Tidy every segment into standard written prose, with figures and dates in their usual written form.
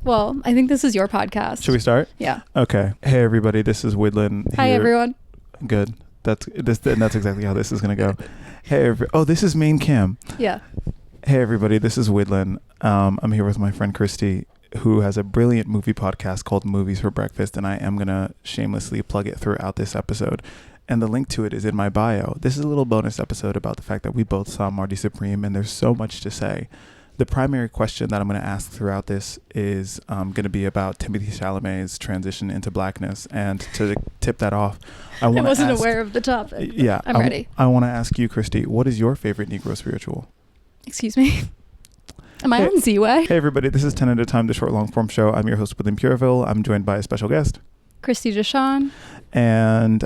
Well, I think this is your podcast. Should we start? Yeah. Okay. Hey everybody, this is Woodland. Hi everyone. Good. That's exactly how this is gonna go. This is main cam. Yeah. Hey everybody, this is Woodland. I'm here with my friend Kristy, who has a brilliant movie podcast called Movies for Breakfast, and I am gonna shamelessly plug it throughout this episode. And the link to it is in my bio. This is a little bonus episode about the fact that we both saw Marty Supreme, and there's so much to say. The primary question that I'm going to ask throughout this is going to be about Timothée Chalamet's transition into blackness. And to tip that off, I wasn't aware of the topic. Yeah. I'm ready. I want to ask you, Kristy, what is your favorite Negro spiritual? Excuse me? Am I on Z-Way? Hey, everybody. This is 10 at a Time, the short long form show. I'm your host, William Pureville. I'm joined by a special guest, Kristy Jahchan. And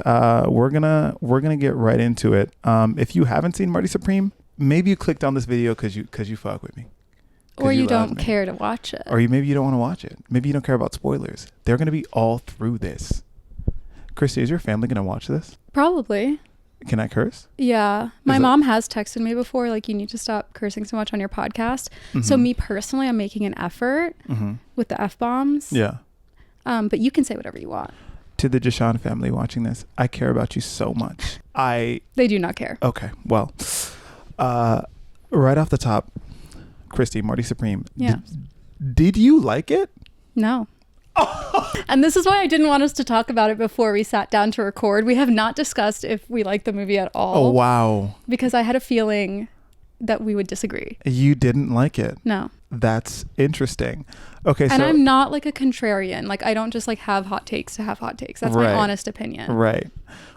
we're gonna get right into it. If you haven't seen Marty Supreme, maybe you clicked on this video because you fuck with me. Or you don't care to watch it. Or maybe you don't want to watch it. Maybe you don't care about spoilers. They're going to be all through this. Kristy, is your family going to watch this? Probably. Can I curse? Yeah. My mom has texted me before, like, you need to stop cursing so much on your podcast. Mm-hmm. So me personally, I'm making an effort with the F-bombs. Yeah. But you can say whatever you want. To the Jahchan family watching this, I care about you so much. They do not care. Okay. Well, right off the top, Kristy, Marty Supreme. Yeah. Did you like it? No. And this is why I didn't want us to talk about it before we sat down to record. We have not discussed if we like the movie at all. Oh, wow. Because I had a feeling that we would disagree. You didn't like it? No. That's interesting. Okay, and I'm not like a contrarian. Like, I don't just like have hot takes to have hot takes. That's my honest opinion. Right.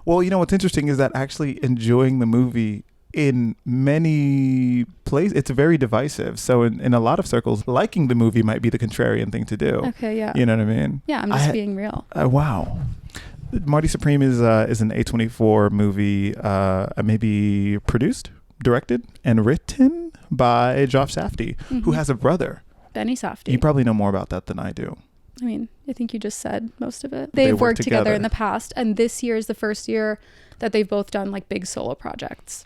Well, you know what's interesting is that actually enjoying the movie in many places, it's very divisive. So in a lot of circles, liking the movie might be the contrarian thing to do. Okay, yeah. You know what I mean? Yeah, I'm just being real. Wow. Marty Supreme is an A24 movie, maybe produced, directed, and written by Josh Safdie, who has a brother. Benny Safdie. You probably know more about that than I do. I mean, I think you just said most of it. They've worked together in the past, and this year is the first year that they've both done like big solo projects.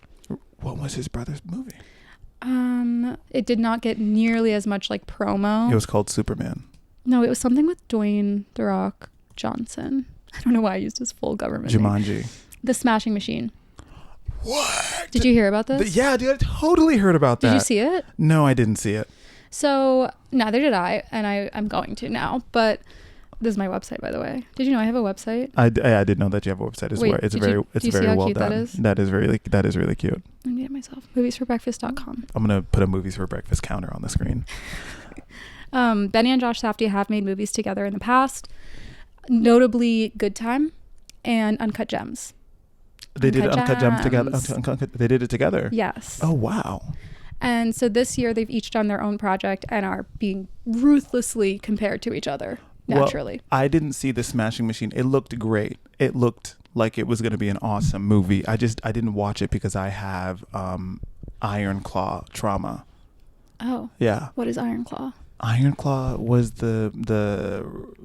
What was his brother's movie? It did not get nearly as much like promo. It was called Superman. No, it was something with Dwayne "The Rock" Johnson. I don't know why I used his full government Jumanji. name. The Smashing Machine. What? Did you hear about this? Yeah, dude, I totally heard about that. Did you see it? No, I didn't see it. So neither did I, and I'm going to now. But this is my website, by the way. Did you know I have a website? I did know that you have a website. It's very well done. That is really cute. I made it myself. Moviesforbreakfast.com. I'm gonna put a Movies for Breakfast counter on the screen. Benny and Josh Safdie have made movies together in the past, notably Good Time and Uncut Gems. They did Uncut Gems together. They did it together. Yes. Oh wow. And so this year they've each done their own project and are being ruthlessly compared to each other. Naturally. Well, I didn't see the Smashing Machine. It looked great. It looked like it was going to be an awesome movie. I didn't watch it because I have Iron Claw trauma. Oh. Yeah. What is Iron Claw? Iron Claw was the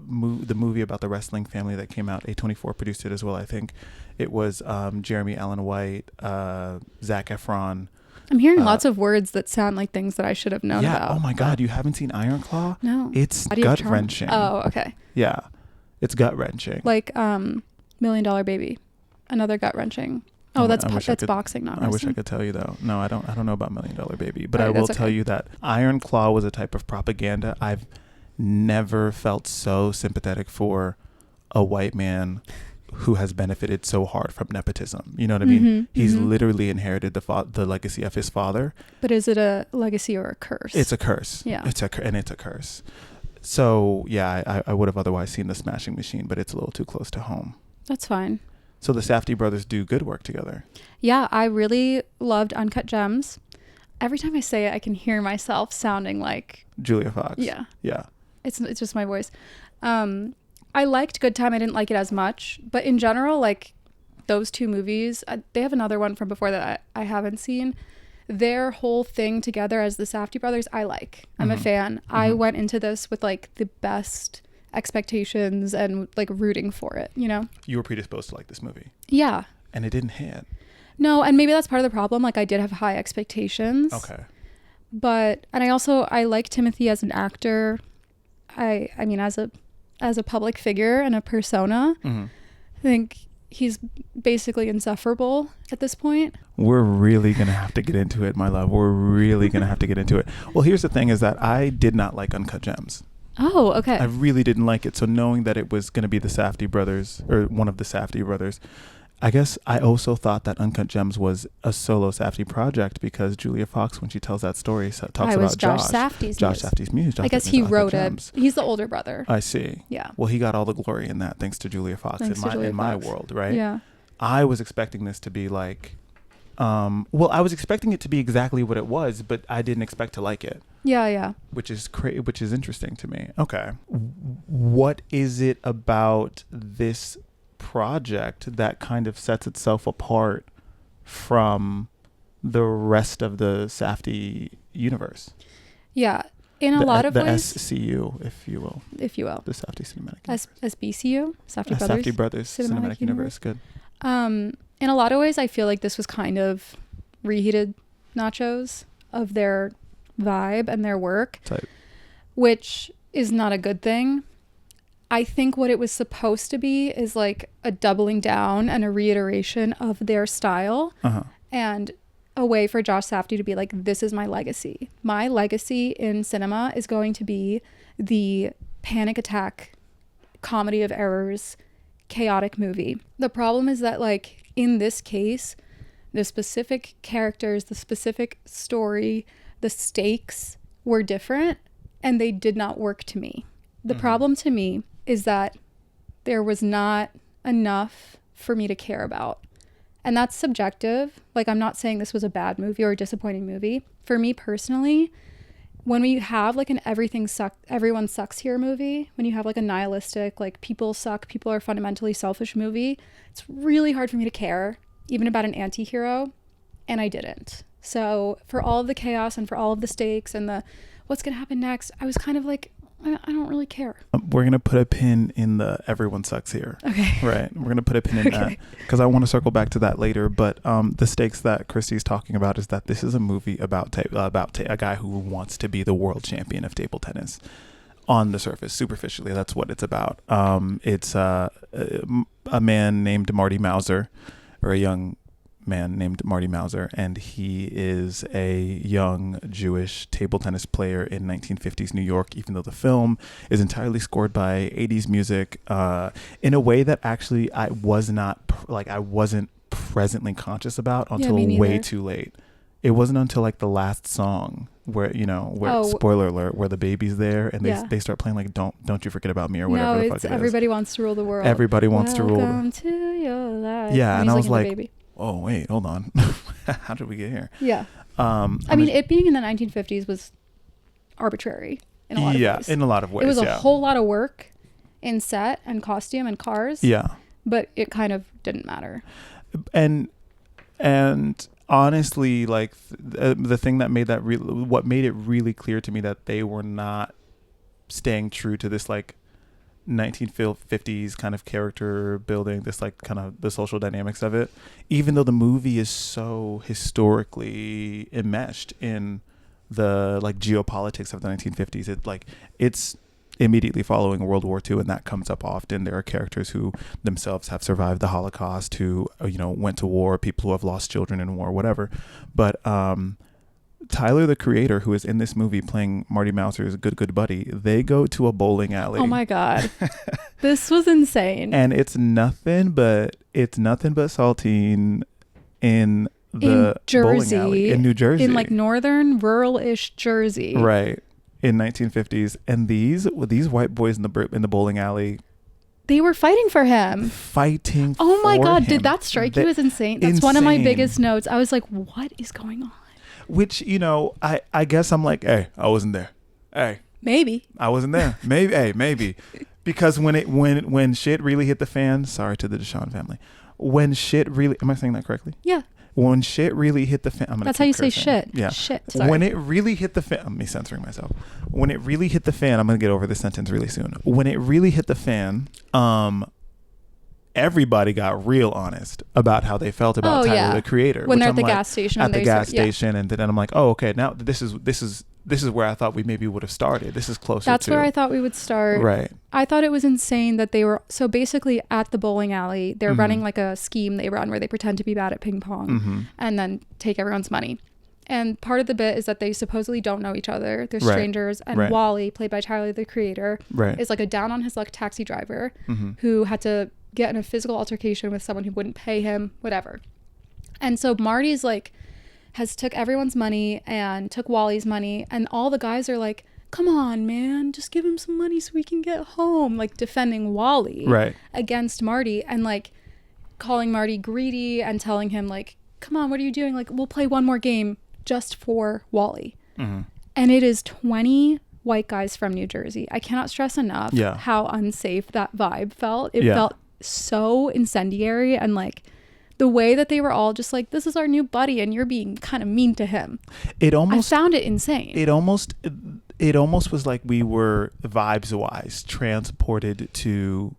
movie about the wrestling family that came out. A24 produced it as well, I think. It was Jeremy Allen White, Zac Efron. I'm hearing lots of words that sound like ththings that I should have known about. Oh my God, you haven't seen Iron Claw? No. It's gut-wrenching. Oh, okay. Yeah. It's gut-wrenching. Like $1 Million Baby. Another gut-wrenching. Oh, that's boxing, not wrestling. I wish I could tell you though. No, I don't know about $1 Million Baby, but I will tell you that Iron Claw was a type of propaganda. I've never felt so sympathetic for a white man who has benefited so hard from nepotism. You know what I mean? He's literally inherited the legacy of his father. But is it a legacy or a curse? It's a curse. Yeah. It's a curse. So yeah, I would have otherwise seen the Smashing Machine, but it's a little too close to home. That's fine. So the Safdie brothers do good work together. Yeah, I really loved Uncut Gems. Every time I say it, I can hear myself sounding like Julia Fox. Yeah. Yeah. It's just my voice. I liked Good Time. I didn't like it as much, but in general, like those two movies, they have another one from before that I haven't seen. Their whole thing together as the Safdie brothers, I like. I'm a fan. I went into this with like the best expectations and like rooting for it, you know? You were predisposed to like this movie. Yeah. And it didn't hit. No, and maybe that's part of the problem. Like I did have high expectations. Okay. But, and I like Timothée as an actor. I mean, as a public figure and a persona, Mm-hmm. I think he's basically insufferable at this point. We're really going to have to get into it, my love. We're really going to have to get into it. Well, here's the thing is that I did not like Uncut Gems. Oh, okay. I really didn't like it. So knowing that it was going to be the Safdie brothers, or one of the Safdie brothers, I guess I also thought that Uncut Gems was a solo Safdie project because Julia Fox, when she tells that story, talks about Josh Safdie's muse. Safdie's muse. I guess he wrote it. He's the older brother. I see. Yeah. Well, he got all the glory in that thanks to Julia Fox in my world, right? Yeah. I was expecting this to be like, I was expecting it to be exactly what it was, but I didn't expect to like it. Yeah. Which is interesting to me. Okay. What is it about this project that kind of sets itself apart from the rest of the Safdie universe? Yeah. In a lot of the ways. The SCU, if you will. The Safdie Cinematic Universe. SBCU? Safdie Brothers Cinematic Universe. Good. In a lot of ways, I feel like this was kind of reheated nachos of their vibe and their work, which is not a good thing. I think what it was supposed to be is like a doubling down and a reiteration of their style, and a way for Josh Safdie to be like, this is my legacy. My legacy in cinema is going to be the panic attack, comedy of errors, chaotic movie. The problem is that, like, in this case, the specific characters, the specific story, the stakes were different, and they did not work to me. The problem to me is that there was not enough for me to care about. And that's subjective. Like, I'm not saying this was a bad movie or a disappointing movie. For me personally, when we have like an everyone sucks here movie, when you have like a nihilistic, like people suck, people are fundamentally selfish movie, it's really hard for me to care, even about an anti-hero. And I didn't. So for all of the chaos and for all of the stakes and the what's going to happen next, I was kind of like, I don't really care. We're going to put a pin in the everyone sucks here. Okay. Right. We're going to put a pin in that because I want to circle back to that later. But the stakes that Kristy's talking about is that this is a movie about a guy who wants to be the world champion of table tennis. On the surface, superficially, that's what it's about. It's a man named Marty Mauser, or a young man named Marty Mauser, and he is a young Jewish table tennis player in 1950s New York, even though the film is entirely scored by 80s music in a way that actually I wasn't presently conscious about until way too late. It wasn't until like the last song where spoiler alert, where the baby's there and they start playing like don't you forget about me or whatever the fuck it is. Everybody wants to rule the world. Everybody wants to rule. Welcome to your life. Yeah, and I was like, oh wait, hold on. How did we get here? Yeah. I mean, it being in the 1950s was arbitrary in a lot of ways. Yeah, in a lot of ways. It was a whole lot of work in set and costume and cars. Yeah. But it kind of didn't matter. And honestly, like the thing that made that what made it really clear to me that they were not staying true to this like 1950s kind of character building, this like kind of the social dynamics of it, even though the movie is so historically enmeshed in the like geopolitics of the 1950s. It's immediately following World War II, and that comes up often. There are characters who themselves have survived the Holocaust, who went to war, people who have lost children in war, whatever. But Tyler, the creator, who is in this movie playing Marty Mauser's good buddy, they go to a bowling alley. Oh my God. This was insane. And it's nothing but saltine in the bowling alley in New Jersey. In like northern rural-ish Jersey. Right. In 1950s. And these white boys in the bowling alley, they were fighting for him. Oh my God. Did that strike you as insane? That's one of my biggest notes. I was like, what is going on? Which, I guess I'm like, hey, I wasn't there. Hey. Maybe. I wasn't there. Maybe. Hey, maybe. Because when shit really hit the fan, sorry to the Jahchan family. When shit really, am I saying that correctly? Yeah. When shit really hit the fan. That's how you say shit. Yeah. Shit. Sorry. When it really hit the fan, I'm me censoring myself. When it really hit the fan, I'm going to get over this sentence really soon. When it really hit the fan, everybody got real honest about how they felt about Tyler, the creator. When they're at the gas station. At the gas station. And then I'm like, oh, okay, now this is this is where I thought we maybe would have started. This is closer That's to. where I thought we would start. Right. I thought it was insane that they were, so basically at the bowling alley, they're running like a scheme they run where they pretend to be bad at ping pong and then take everyone's money. And part of the bit is that they supposedly don't know each other. They're strangers. And Wally, played by Tyler, the creator, is like a down on his luck taxi driver who had to get in a physical altercation with someone who wouldn't pay him, whatever. And so Marty's like, has took everyone's money and took Wally's money. And all the guys are like, come on, man, just give him some money so we can get home. Like defending Wally against Marty and like calling Marty greedy and telling him like, come on, what are you doing? Like, we'll play one more game just for Wally. And it is 20 white guys from New Jersey. I cannot stress enough how unsafe that vibe felt. It felt so incendiary, and like the way that they were all just like, this is our new buddy and you're being kind of mean to him. I found it insane. It almost was like we were vibes wise transported to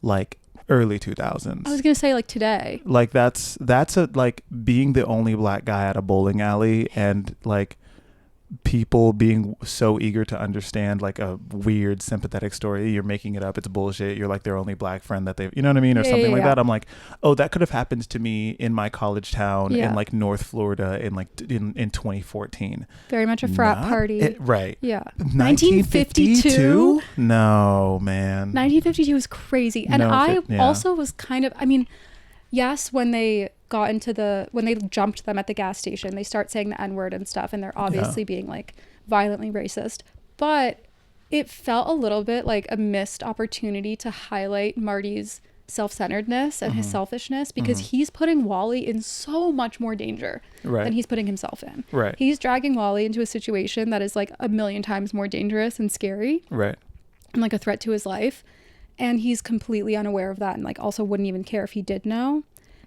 like early 2000s. I was gonna say like today. Like that's a like being the only black guy at a bowling alley and like people being so eager to understand like a weird sympathetic story. You're making it up, it's bullshit, you're like their only black friend that they've, you know what I mean, or something like that. I'm like, oh, that could have happened to me in my college town in like North Florida in like in 2014. Very much a frat party. Right. Yeah. 1952? No, man. 1952 was crazy. And I also was kind of, I mean, yes, when they got into when they jumped them at the gas station, they start saying the N-word and stuff, and they're obviously being like violently racist, but it felt a little bit like a missed opportunity to highlight Marty's self-centeredness and his selfishness, because he's putting Wally in so much more danger than he's putting himself in. He's dragging Wally into a situation that is like a million times more dangerous and scary and like a threat to his life, and he's completely unaware of that, and like also wouldn't even care if he did know.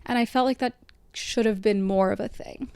And I felt like that should have been more of a thing.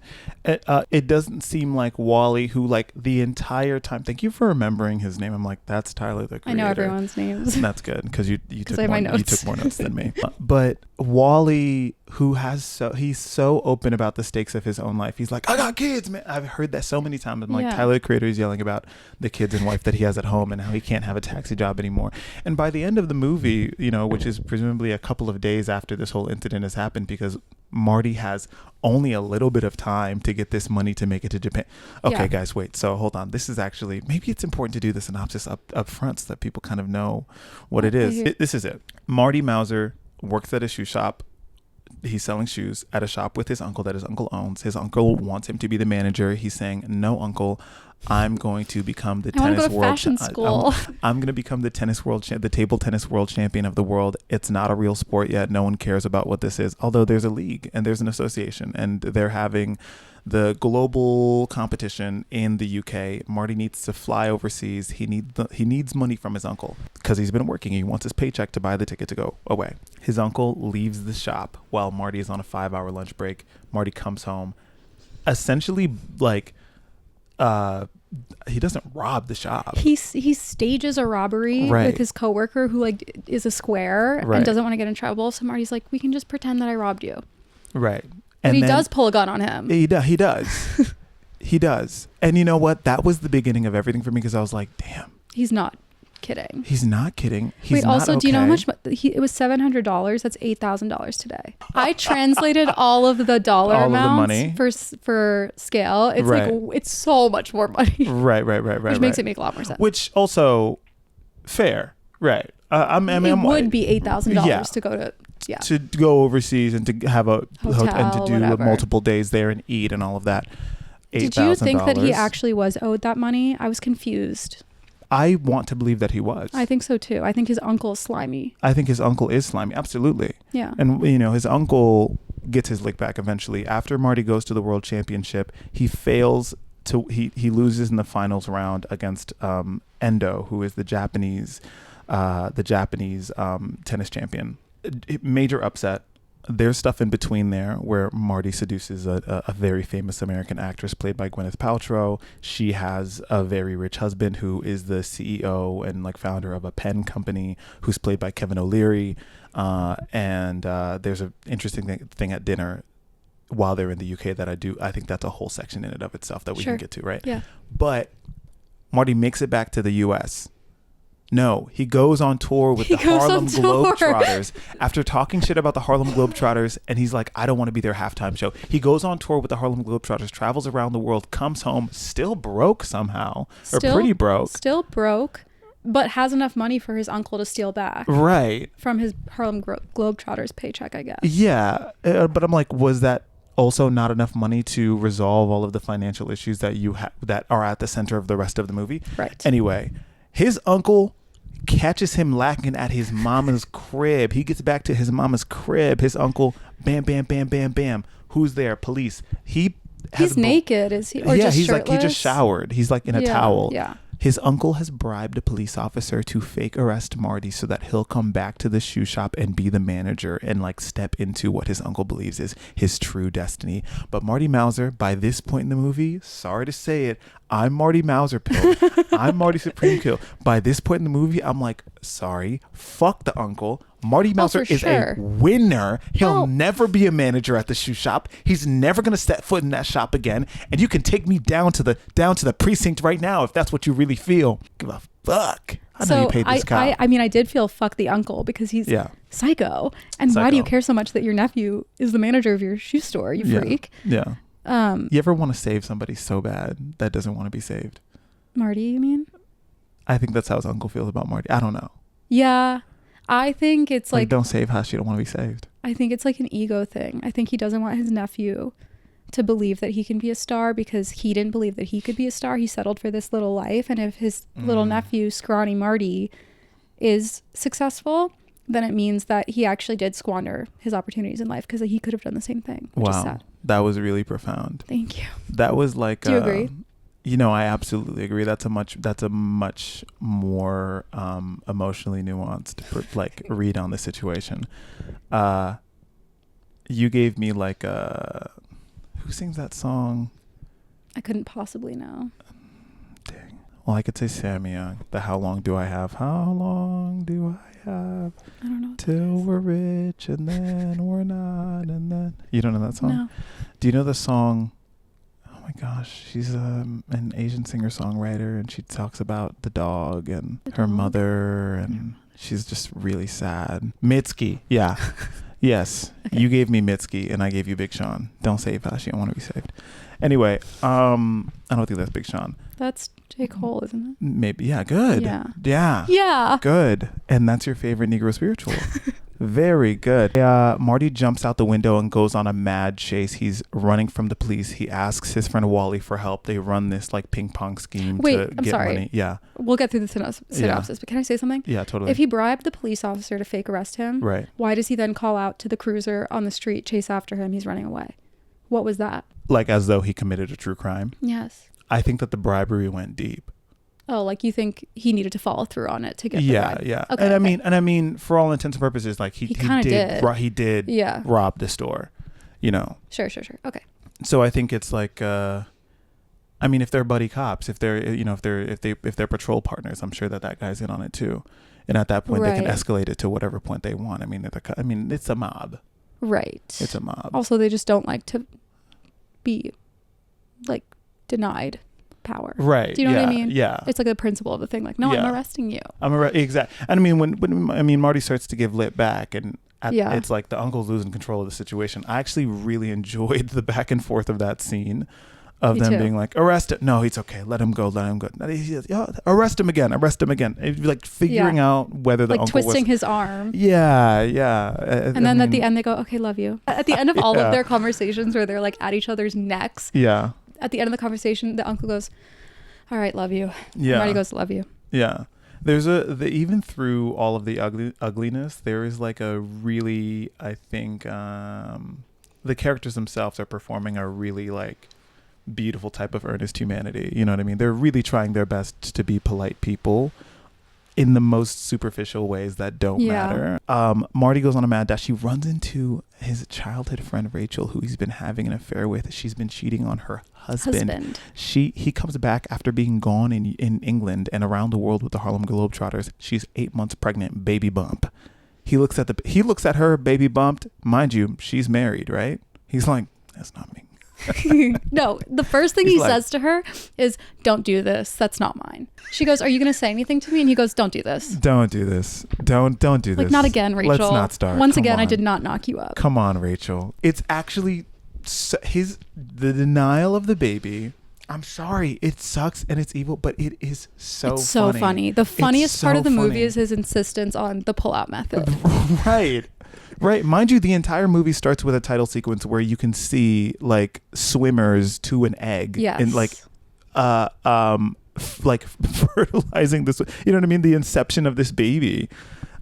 It doesn't seem like Wally, who like the entire time, thank you for remembering his name. I'm like, that's Tyler, the creator. I know everyone's names. That's good, because you took more notes than me. But Wally, who he's so open about the stakes of his own life. He's like, I got kids, man. I've heard that so many times. I'm like, Tyler, the creator, is yelling about the kids and wife that he has at home and how he can't have a taxi job anymore. And by the end of the movie, you know, which is presumably a couple of days after this whole incident has happened, because Marty has only a little bit of time to get this money to make it to Japan. Okay, guys, wait. So hold on. This is actually, maybe it's important to do the synopsis up front so that people kind of know what it is. This is it. Marty Mauser works at a shoe shop. He's selling shoes at a shop with his uncle that his uncle owns. His uncle wants him to be the manager. He's saying, no, uncle, I'm going to become the tennis world champion. I'm going to become the the table tennis world champion of the world. It's not a real sport yet. No one cares about what this is. Although there's a league and there's an association and they're having the global competition in the UK. Marty needs to fly overseas. He needs money from his uncle because he's been working. He wants his paycheck to buy the ticket to go away. His uncle leaves the shop while Marty is on a 5-hour lunch break. Marty comes home, essentially like he doesn't rob the shop. He stages a robbery with his coworker who like is a square and doesn't want to get in trouble. So Marty's like, we can just pretend that I robbed you. Right. But he does pull a gun on him. He does. He does. And you know what? That was the beginning of everything for me, because I was like, damn. He's not kidding. He's not kidding. Wait, also, do you know how much? It was $700. That's $8,000 today. I translated all of the dollar amounts for scale. It's like, it's so much more money. Right. Which makes it make a lot more sense. Which also, fair. Right. It would be $8,000 to go to... Yeah. To go overseas and to have a hotel and to do multiple days there and eat and all of that. Did you think that he actually was owed that money? I was confused. I want to believe that he was. I think so too. I think his uncle is slimy. I think his uncle is slimy. Absolutely. Yeah. And you know, his uncle gets his lick back eventually. After Marty goes to the World Championship, he fails to he loses in the finals round against Endo, who is the Japanese tennis champion. Major upset. There's stuff in between there where Marty seduces a very famous American actress played by Gwyneth Paltrow. She has a very rich husband who is the CEO and like founder of a pen company, who's played by Kevin O'Leary. And there's an interesting thing at dinner. while they're in the UK that I think that's a whole section in and of itself that we can get to, right? Yeah. But Marty makes it back to the US. No, he goes on tour with the Harlem Globetrotters after talking shit about the Harlem Globetrotters, and he's like, I don't want to be their halftime show. He goes on tour with the Harlem Globetrotters, travels around the world, comes home, still broke somehow, or pretty broke. Still broke, but has enough money for his uncle to steal back. Right. From his Harlem Globetrotters paycheck, I guess. Yeah, but I'm like, was that also not enough money to resolve all of the financial issues that that are at the center of the rest of the movie? Right. Anyway, his uncle catches him lacking at his mama's crib. He gets back to his mama's crib. His uncle, bam, bam, bam, bam, bam. Who's there? Police. He's naked, is he? Or just he's shirtless? like, he just showered. He's like in a towel. Yeah. His uncle has bribed a police officer to fake arrest Marty so that he'll come back to the shoe shop and be the manager and like step into what his uncle believes is his true destiny. But Marty Mauser, by this point in the movie, sorry to say it, I'm Marty Mauser pill. I'm Marty Supreme Kill. By this point in the movie, I'm like, sorry, fuck the uncle. Marty Mauser is a winner. He'll never be a manager at the shoe shop. He's never going to step foot in that shop again. And you can take me down to the precinct right now if that's what you really feel. Give a fuck. I know you paid this cow. I mean, I did feel fuck the uncle because he's psycho. And why do you care so much that your nephew is the manager of your shoe store, you freak? Yeah. You ever want to save somebody so bad that doesn't want to be saved? Marty, you mean? I think that's how his uncle feels about Marty. I don't know. Yeah. I think it's like don't save how she don't want to be saved. I think it's like an ego thing. I think he doesn't want his nephew to believe that he can be a star because he didn't believe that he could be a star. He settled for this little life. And if his little nephew, scrawny Marty, is successful, then it means that he actually did squander his opportunities in life because he could have done the same thing. Which is sad. That was really profound. Thank you. That was like. Do you agree? I absolutely agree. That's a much more emotionally nuanced read on the situation. You gave me like who sings that song? I couldn't possibly know. Dang. Well, I could say Sammy Young. The How Long Do I Have? How long do I have? I don't know. Till we're rich and then we're not and then. You don't know that song? No. Do you know the song? Oh my gosh, she's an Asian singer-songwriter, and she talks about the dog and her mother, and she's just really sad. Mitski, yeah. Yes, okay. You gave me Mitski, and I gave you Big Sean. Don't save her, she don't want to be saved. Anyway, I don't think that's Big Sean. That's J. Cole, isn't it? Maybe, yeah, good. Yeah. Good. And that's your favorite Negro spiritual. Very good. Marty jumps out the window and goes on a mad chase. He's running from the police. He asks his friend Wally for help. They run this like ping pong scheme to get money. Yeah. We'll get through the synopsis, but can I say something? Yeah, totally. If he bribed the police officer to fake arrest him, right, why does he then call out to the cruiser on the street, chase after him? He's running away. What was that? Like as though he committed a true crime? Yes. I think that the bribery went deep. Oh, like you think he needed to follow through on it to get the bribe? Yeah. Okay, and I mean, for all intents and purposes, like he did rob the store, Sure. Okay. So I think it's like, I mean, if they're buddy cops, if they're, if they're patrol partners, I'm sure that guy's in on it too. And at that point, they can escalate it to whatever point they want. I mean, it's a mob. Right. It's a mob. Also, they just don't like to be like denied power. Right. Do you know what I mean? Yeah. It's like the principle of the thing. Like, no, I'm arresting you. Exactly. And I mean, when Marty starts to give lit back and it's like the uncle's losing control of the situation. I actually really enjoyed the back and forth of that scene of Me them too. Being like, arrest it. No, he's okay. Let him go. Arrest him again. It'd be like figuring out whether the uncle was twisting his arm. Yeah. And then at the end they go, okay, love you. At the end of all of their conversations where they're like at each other's necks. Yeah. At the end of the conversation, the uncle goes, all right, love you. Yeah. And Marty goes, love you. Yeah. There's even through all of the ugliness, there is like a really, I think, the characters themselves are performing a really like beautiful type of earnest humanity. You know what I mean? They're really trying their best to be polite people in the most superficial ways that don't matter. Marty goes on a mad dash. He runs into his childhood friend Rachel, who he's been having an affair with. She's been cheating on her husband. He comes back after being gone in England and around the world with the Harlem Globetrotters. She's 8 months pregnant, baby bump. He looks at her, baby bumped. Mind you, she's married, right? He's like, That's not me. No, the first thing he says to her is, don't do this. That's not mine. She goes, are you going to say anything to me? And he goes, don't do this. Don't do this. Don't do this. Like, not again, Rachel. Let's not start. Once again, I did not knock you up. Come on, Rachel. It's actually the denial of the baby. I'm sorry. It sucks and it's evil, but it is it's so funny. The funniest part of the movie is his insistence on the pull-out method. Right. Mind you, the entire movie starts with a title sequence where you can see like swimmers to an egg. Yes. And like fertilizing this, you know what I mean? The inception of this baby.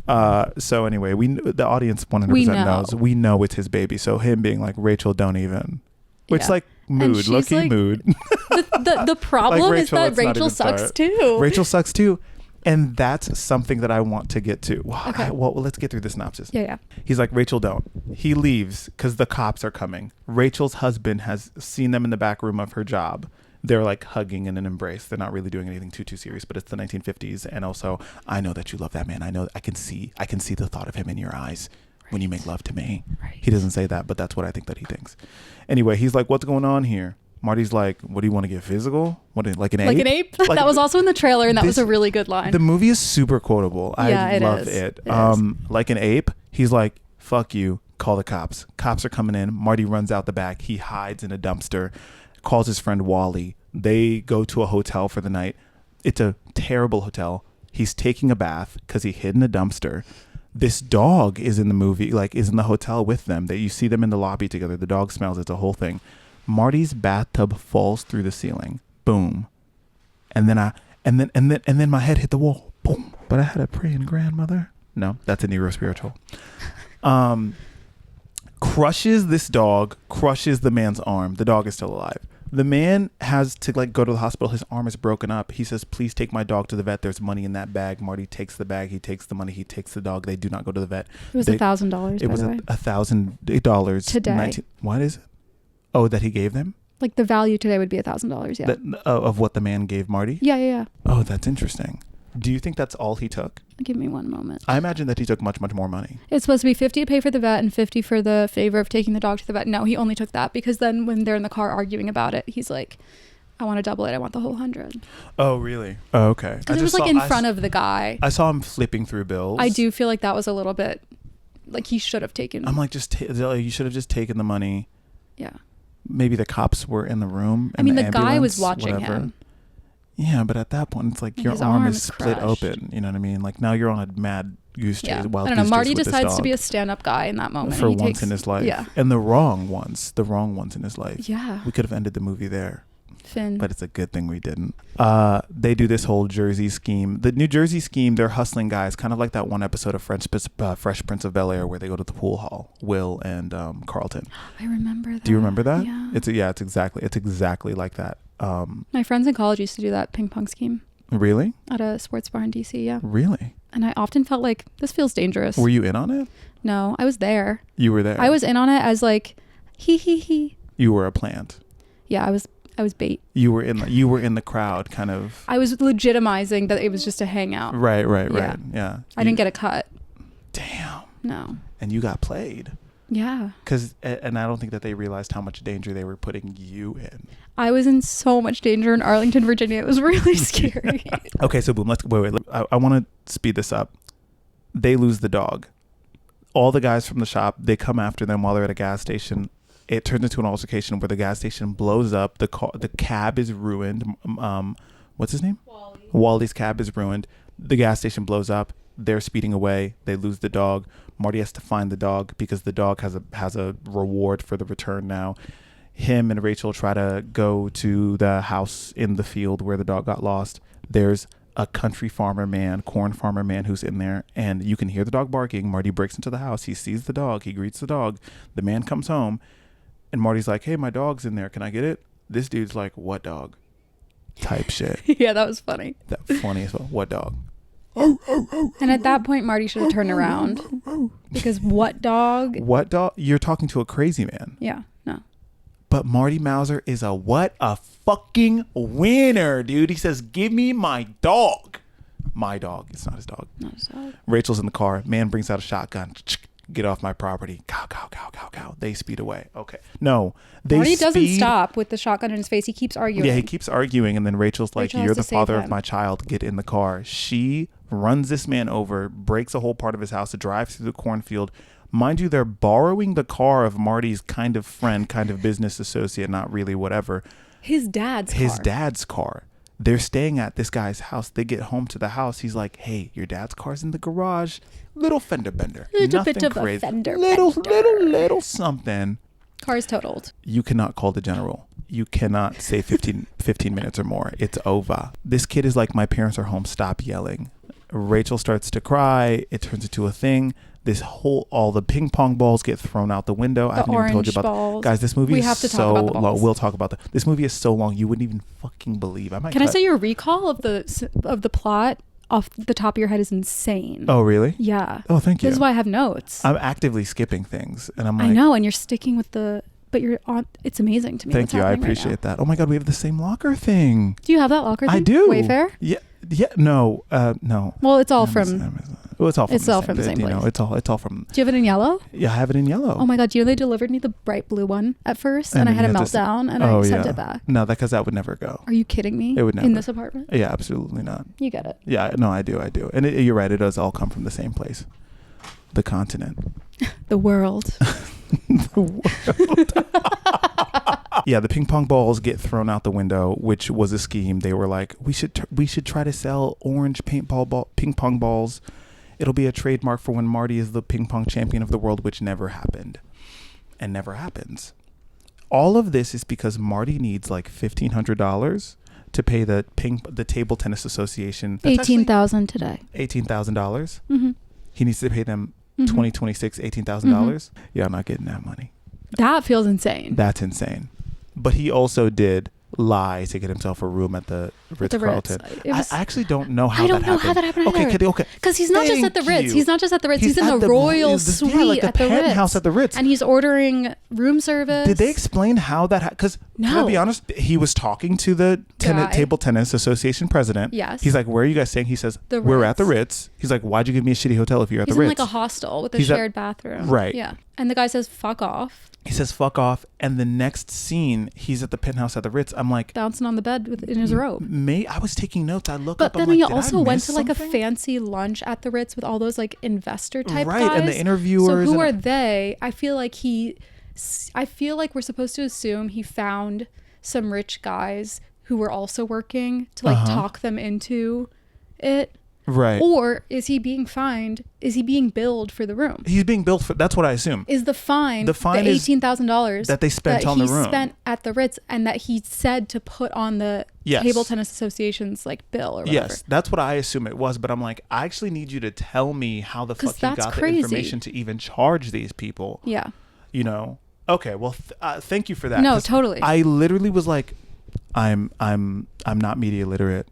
So anyway, the audience 100% knows. We know it's his baby. So him being like, Rachel, don't even. Which like mood, low-key like, mood. The problem like, Rachel, is that Rachel sucks too. Rachel sucks too. And that's something that I want to get to. Okay. Well, let's get through the synopsis. Yeah. He's like, Rachel, don't. He leaves because the cops are coming. Rachel's husband has seen them in the back room of her job. They're like hugging in an embrace. They're not really doing anything too serious, but it's the 1950s. And also, I know that you love that man. I know I can see the thought of him in your eyes when you make love to me. Right. He doesn't say that, but that's what I think that he thinks. Anyway, he's like, what's going on here? Marty's like, what do you want to get physical? What, like an ape? Like an ape? Like, that was also in the trailer, and that was a really good line. The movie is super quotable. I love it. Like an ape, he's like, fuck you, call the cops. Cops are coming in. Marty runs out the back. He hides in a dumpster, calls his friend Wally. They go to a hotel for the night. It's a terrible hotel. He's taking a bath because he hid in a dumpster. This dog is in the movie, like is in the hotel with them. You see them in the lobby together. The dog smells. It's a whole thing. Marty's bathtub falls through the ceiling. Boom. And then my head hit the wall. Boom. But I had a praying grandmother. No, that's a neurospiritual. Crushes this dog, crushes the man's arm. The dog is still alive. The man has to like go to the hospital. His arm is broken up. He says, please take my dog to the vet. There's money in that bag. Marty takes the bag. He takes the money. He takes the dog. They do not go to the vet. It was $1,000. It was $1,000 today. What is it? Oh, that he gave them? Like the value today would be $1,000. Yeah. Of what the man gave Marty? Yeah. Oh, that's interesting. Do you think that's all he took? Give me one moment. I imagine that he took much, much more money. It's supposed to be $50 to pay for the vet and $50 for the favor of taking the dog to the vet. No, he only took that because then when they're in the car arguing about it, he's like, I want to double it. I want the whole 100. Oh, really? Oh, okay. Because it was like in front of the guy. I saw him flipping through bills. I do feel like that was a little bit, like he should have taken. I'm like, you should have just taken the money. Yeah. Maybe the cops were in the room. I mean, the guy was watching him. Yeah, but at that point, it's like your arm is split open. You know what I mean? Like now you're on a mad goose chase. Yeah. I don't know. Marty decides to be a stand-up guy in that moment. For once in his life. Yeah. And the wrong ones in his life. Yeah. We could have ended the movie there. Finn. But it's a good thing we didn't. They do this whole Jersey scheme. The New Jersey scheme, they're hustling guys, kind of like that one episode of Fresh Prince of Bel-Air where they go to the pool hall, Will and Carlton. I remember that. Do you remember that? Yeah. It's exactly like that. My friends in college used to do that ping pong scheme. Really? At a sports bar in DC, yeah. Really? And I often felt like this feels dangerous. Were you in on it? No, I was there. You were there? I was in on it as like, he. You were a plant. Yeah, I was bait. You were in the crowd, kind of. I was legitimizing that it was just a hangout. Right. Yeah. I didn't get a cut. Damn. No. And you got played. Yeah. And I don't think that they realized how much danger they were putting you in. I was in so much danger in Arlington, Virginia. It was really scary. Okay, so boom. Let's wait. I want to speed this up. They lose the dog. All the guys from the shop, they come after them while they're at a gas station. It turns into an altercation where the gas station blows up. The cab is ruined. What's his name? Wally. Wally's cab is ruined. The gas station blows up. They're speeding away. They lose the dog. Marty has to find the dog because the dog has a reward for the return now. Him and Rachel try to go to the house in the field where the dog got lost. There's a country farmer man, corn farmer man who's in there, and you can hear the dog barking. Marty breaks into the house. He sees the dog. He greets the dog. The man comes home, and Marty's like, hey, my dog's in there. Can I get it? This dude's like, what dog? Type shit. Yeah, that was funny. That funny as well. What dog? And at that point, Marty should have turned around. Because what dog? What dog? You're talking to a crazy man. Yeah, no. But Marty Mauser is a fucking winner, dude. He says, give me my dog. My dog. It's not his dog. Not his dog. Rachel's in the car. Man brings out a shotgun. get off my property. Cow, cow, cow, cow, cow. They speed away. Okay. No, they Marty doesn't speed. stop with the shotgun in his face. He keeps arguing. Yeah, he keeps arguing, and then Rachel's like, Rachel has "You're to the save father of him. my child. Get in the car." She runs this man over, breaks a whole part of his house, drives through the cornfield. Mind you, they're borrowing the car of Marty's kind of friend, kind of business associate, not really, whatever. His dad's car. They're staying at this guy's house. They get home to the house. He's like, "Hey, your dad's car's in the garage. Little fender bender. Little Nothing bit of crazy. a fender Little something." Car's totaled. You cannot call the general. You cannot say 15 minutes or more. It's over. This kid is like, "My parents are home. Stop yelling." Rachel starts to cry. It turns into a thing. All the ping pong balls get thrown out the window. I haven't even told you about balls. Guys, this movie We is have to so talk about the long. balls. We'll talk about this movie is so long you wouldn't even fucking believe. Can I say your recall of the plot off the top of your head is insane? Oh, really? Yeah. Oh, thank you. This is why I have notes. I'm actively skipping things, and I'm like, I know, and you're sticking with but you're on. It's amazing to me. Thank you. I appreciate that. Oh my God, we have the same locker thing. Do you have that locker thing? I do. Wayfair? Yeah. No. No. Well, it's all from. It's all from the same place. You know, it's all from. Do you have it in yellow? Yeah, I have it in yellow. Oh my God! Do you know they delivered me the bright blue one at first, and I had a meltdown, and I sent it back. No, because that would never go. Are you kidding me? It would never. In this apartment? Yeah, absolutely not. You get it. Yeah, no, I do. And you're right. It does all come from the same place, the continent, the world. The world. Yeah, the ping pong balls get thrown out the window, which was a scheme. They were like, we should try to sell orange ping pong balls. It'll be a trademark for when Marty is the ping pong champion of the world, which never happened and never happens. All of this is because Marty needs like $1,500 to pay the Table Tennis Association. $18,000 today. $18,000. Mm-hmm. He needs to pay them $20,000, $18,000. Yeah, I'm not getting that money. That feels insane. That's insane. But he also did lie to get himself a room at the Ritz-Carlton. I actually don't know how that happened. I don't know how that happened either. Okay. Because he's not just at the Ritz. He's not just at the Ritz. He's in the royal suite like the at the penthouse Ritz. At the Ritz. And he's ordering room service. Did they explain how that happened? Because, to be honest, he was talking to the Table Tennis Association president. Yes. He's like, where are you guys staying? He says, we're at the Ritz. He's like, why'd you give me a shitty hotel if you're at the Ritz? He's in like a hostel with a shared bathroom. Right. Yeah. And the guy says, fuck off. He says, fuck off. And the next scene, he's at the penthouse at the Ritz. I'm like, bouncing on the bed in his robe. I was taking notes. I look but up. But then he also went to like a fancy lunch at the Ritz with all those like investor type guys. Right. And the interviewers. So who are they? I feel like we're supposed to assume he found some rich guys who were also working to like talk them into it. Right. Or is he being fined? Is he being billed for the room? He's being billed for. That's what I assume. Is the fine the $18,000 that they spent on the room? That he spent at the Ritz, and that he said to put on the Table Tennis Association's like bill or whatever. Yes, that's what I assume it was. But I'm like, I actually need you to tell me how the fuck you got the information to even charge these people. Yeah. You know. Okay. Well, thank you for that. No, totally. I literally was like, I'm not media literate.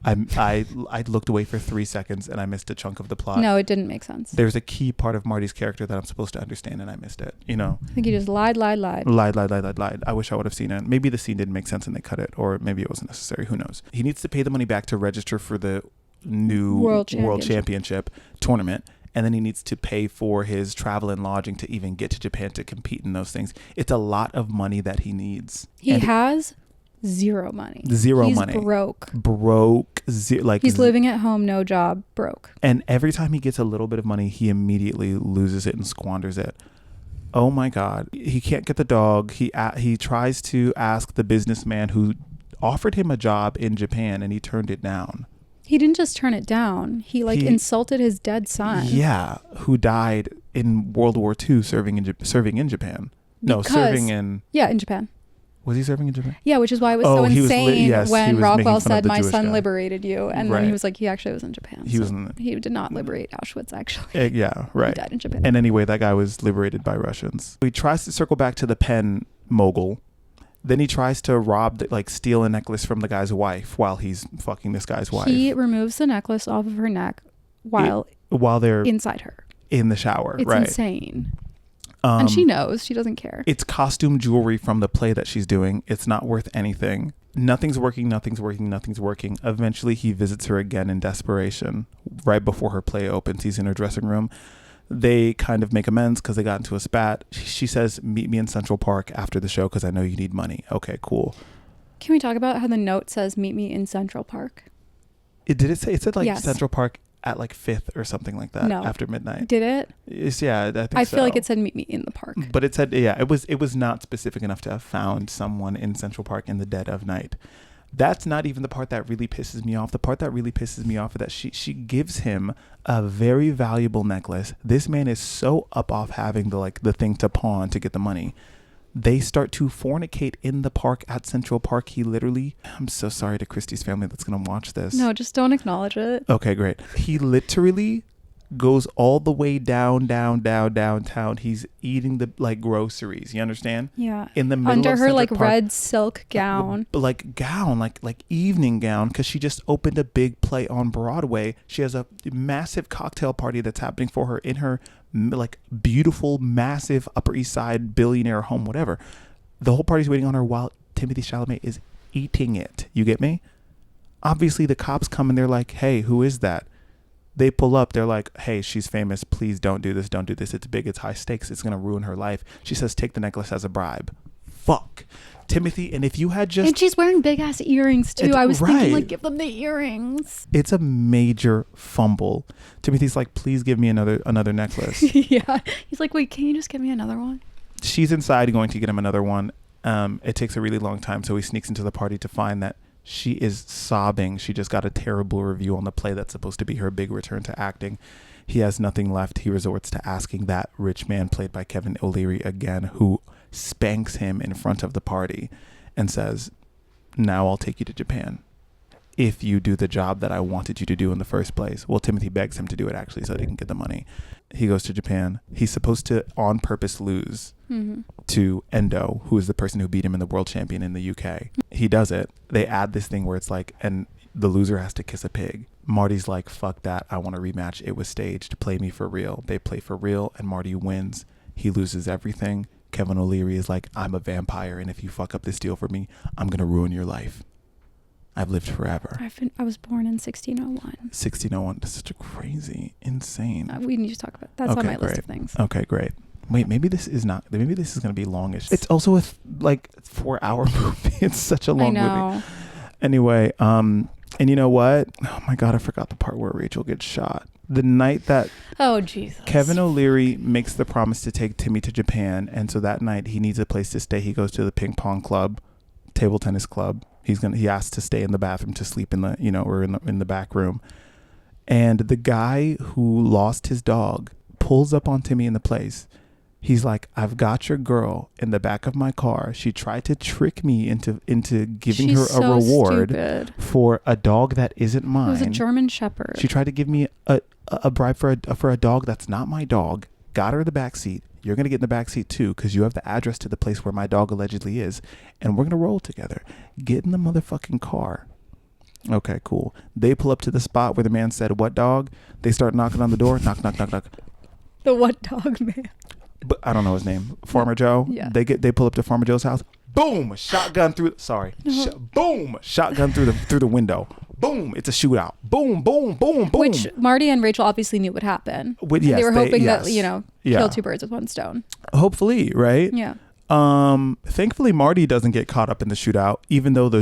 I looked away for 3 seconds and I missed a chunk of the plot. No, it didn't make sense. There's a key part of Marty's character that I'm supposed to understand and I missed it. You know. I think he just lied. Lied. I wish I would have seen it. Maybe the scene didn't make sense and they cut it, or maybe it wasn't necessary. Who knows? He needs to pay the money back to register for the new World Championship tournament. And then he needs to pay for his travel and lodging to even get to Japan to compete in those things. It's a lot of money that he needs. He has zero money. He's broke. He's living at home, no job, broke. And every time he gets a little bit of money, he immediately loses it and squanders it. Oh my God. He can't get the dog. He tries to ask the businessman who offered him a job in Japan and he turned it down. He didn't just turn it down. He insulted his dead son. Yeah, who died in World War II serving in Japan. In Japan. Was he serving in Japan? Yeah, which is why it was so insane when Rockwell said, "My son liberated you," and then he was like, "He actually was in Japan." He did not liberate Auschwitz, actually. Yeah, right. He died in Japan. And anyway, that guy was liberated by Russians. He tries to circle back to the pen mogul. Then he tries to steal a necklace from the guy's wife while he's fucking this guy's wife. He removes the necklace off of her neck while they're inside her in the shower. It's insane. And she knows. She doesn't care. It's costume jewelry from the play that she's doing. It's not worth anything. Nothing's working. Eventually, he visits her again in desperation. Right before her play opens, he's in her dressing room. They kind of make amends because they got into a spat. She says, meet me in Central Park after the show because I know you need money. Okay, cool. Can we talk about how the note says meet me in Central Park? Did it say? It said like yes. Central Park at like 5th or something like that. No. After midnight. Did it? Yeah, I think I so. feel like it said meet me in the park. But it said, yeah, it was not specific enough to have found someone in Central Park in the dead of night. That's not even the part that really pisses me off. The part that really pisses me off is that she gives him a very valuable necklace. This man is so up off having the thing to pawn to get the money. They start to fornicate in the park at Central Park. He literally, I'm so sorry to Kristy's family that's going to watch this. No, just don't acknowledge it. Okay, great. He literally goes all the way downtown. He's eating the groceries. You understand? Yeah. In the middle under of her Central Park, red silk gown. Like evening gown, because she just opened a big play on Broadway. She has a massive cocktail party that's happening for her in her beautiful, massive Upper East Side billionaire home, whatever. The whole party's waiting on her while Timothée Chalamet is eating it. You get me? Obviously, the cops come and they're like, "Hey, who is that?" They pull up. They're like, "Hey, she's famous. Please don't do this. Don't do this. It's big. It's high stakes. It's going to ruin her life." She says, "Take the necklace as a bribe." Fuck. Timothy, and if you had just... And she's wearing big-ass earrings, too. I was thinking, right. give them the earrings. It's a major fumble. Timothy's like, "Please give me another necklace." Yeah. He's like, "Wait, can you just give me another one?" She's inside going to get him another one. It takes a really long time, so he sneaks into the party to find that she is sobbing. She just got a terrible review on the play that's supposed to be her big return to acting. He has nothing left. He resorts to asking that rich man played by Kevin O'Leary again, who spanks him in front of the party and says, "Now I'll take you to Japan if you do the job that I wanted you to do in the first place." Well, Timothy begs him to do it actually so they can get the money. He goes to Japan. He's supposed to on purpose lose to Endo, who is the person who beat him in the world champion in the UK. He does it. They add this thing where it's like, and the loser has to kiss a pig. Marty's like, "Fuck that. I want a rematch. It was staged. Play me for real." They play for real and Marty wins. He loses everything. Kevin O'Leary is like, "I'm a vampire, and if you fuck up this deal for me, I'm going to ruin your life. I've lived forever." I was born in 1601. 1601. That's such a crazy, insane. We need to talk about that's on my list of things. Okay, great. Wait, maybe this is going to be longish. It's also a 4-hour movie. It's such a long movie. Anyway, and you know what? Oh my God, I forgot the part where Rachel gets shot. The night that Jesus. Kevin O'Leary makes the promise to take Timmy to Japan, and so that night he needs a place to stay. He goes to the ping pong club, table tennis club. He asks to stay in the bathroom to sleep in the or in the back room. And the guy who lost his dog pulls up on Timmy in the place. He's like, "I've got your girl in the back of my car. She tried to trick me into giving her a reward for a dog that isn't mine. It was a German Shepherd. She tried to give me a bribe for a dog that's not my dog. Got her in the back seat. You're going to get in the back seat too, because you have the address to the place where my dog allegedly is, and we're going to roll together. Get in the motherfucking car." Okay, cool. They pull up to the spot where the man said, "What dog?" They start knocking on the door. Knock, knock, knock, knock. The what dog man? But I don't know his name. Farmer Joe. Yeah. They pull up to Farmer Joe's house. Boom! Shotgun through. Boom! Shotgun through the window. Boom! It's a shootout. Boom! Boom! Boom! Boom! Which Marty and Rachel obviously knew would happen. Yes, they were hoping yes. that kill two birds with one stone. Hopefully, right? Yeah. Thankfully Marty doesn't get caught up in the shootout, even though the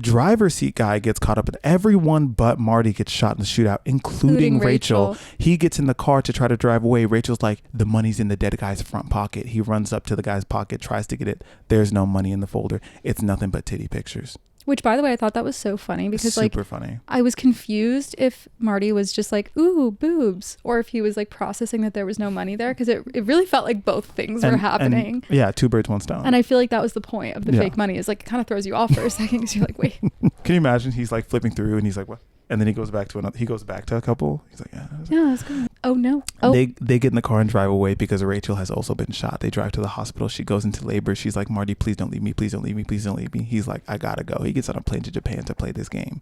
driver's seat guy gets caught up in. Everyone but Marty gets shot in the shootout, including Rachel. He gets in the car to try to drive away. Rachel's like, "The money's in the dead guy's front pocket." He runs up to the guy's pocket, tries to get it. There's no money in the folder. It's nothing but titty pictures. Which, by the way, I thought that was so funny because super funny. I was confused if Marty was just like, "Ooh, boobs," or if he was like processing that there was no money there, because it really felt like both things were happening. Yeah, two birds, one stone. And I feel like that was the point of the fake money, is like it kind of throws you off for a second because you're like, wait. Can you imagine? He's like flipping through and he's like, "What?" And then he goes back to another. He goes back to a couple. He's like, "Yeah, that's good." Oh no! Oh, they get in the car and drive away because Rachel has also been shot. They drive to the hospital. She goes into labor. She's like, "Marty, please don't leave me. Please don't leave me. Please don't leave me." He's like, "I gotta go." He gets on a plane to Japan to play this game,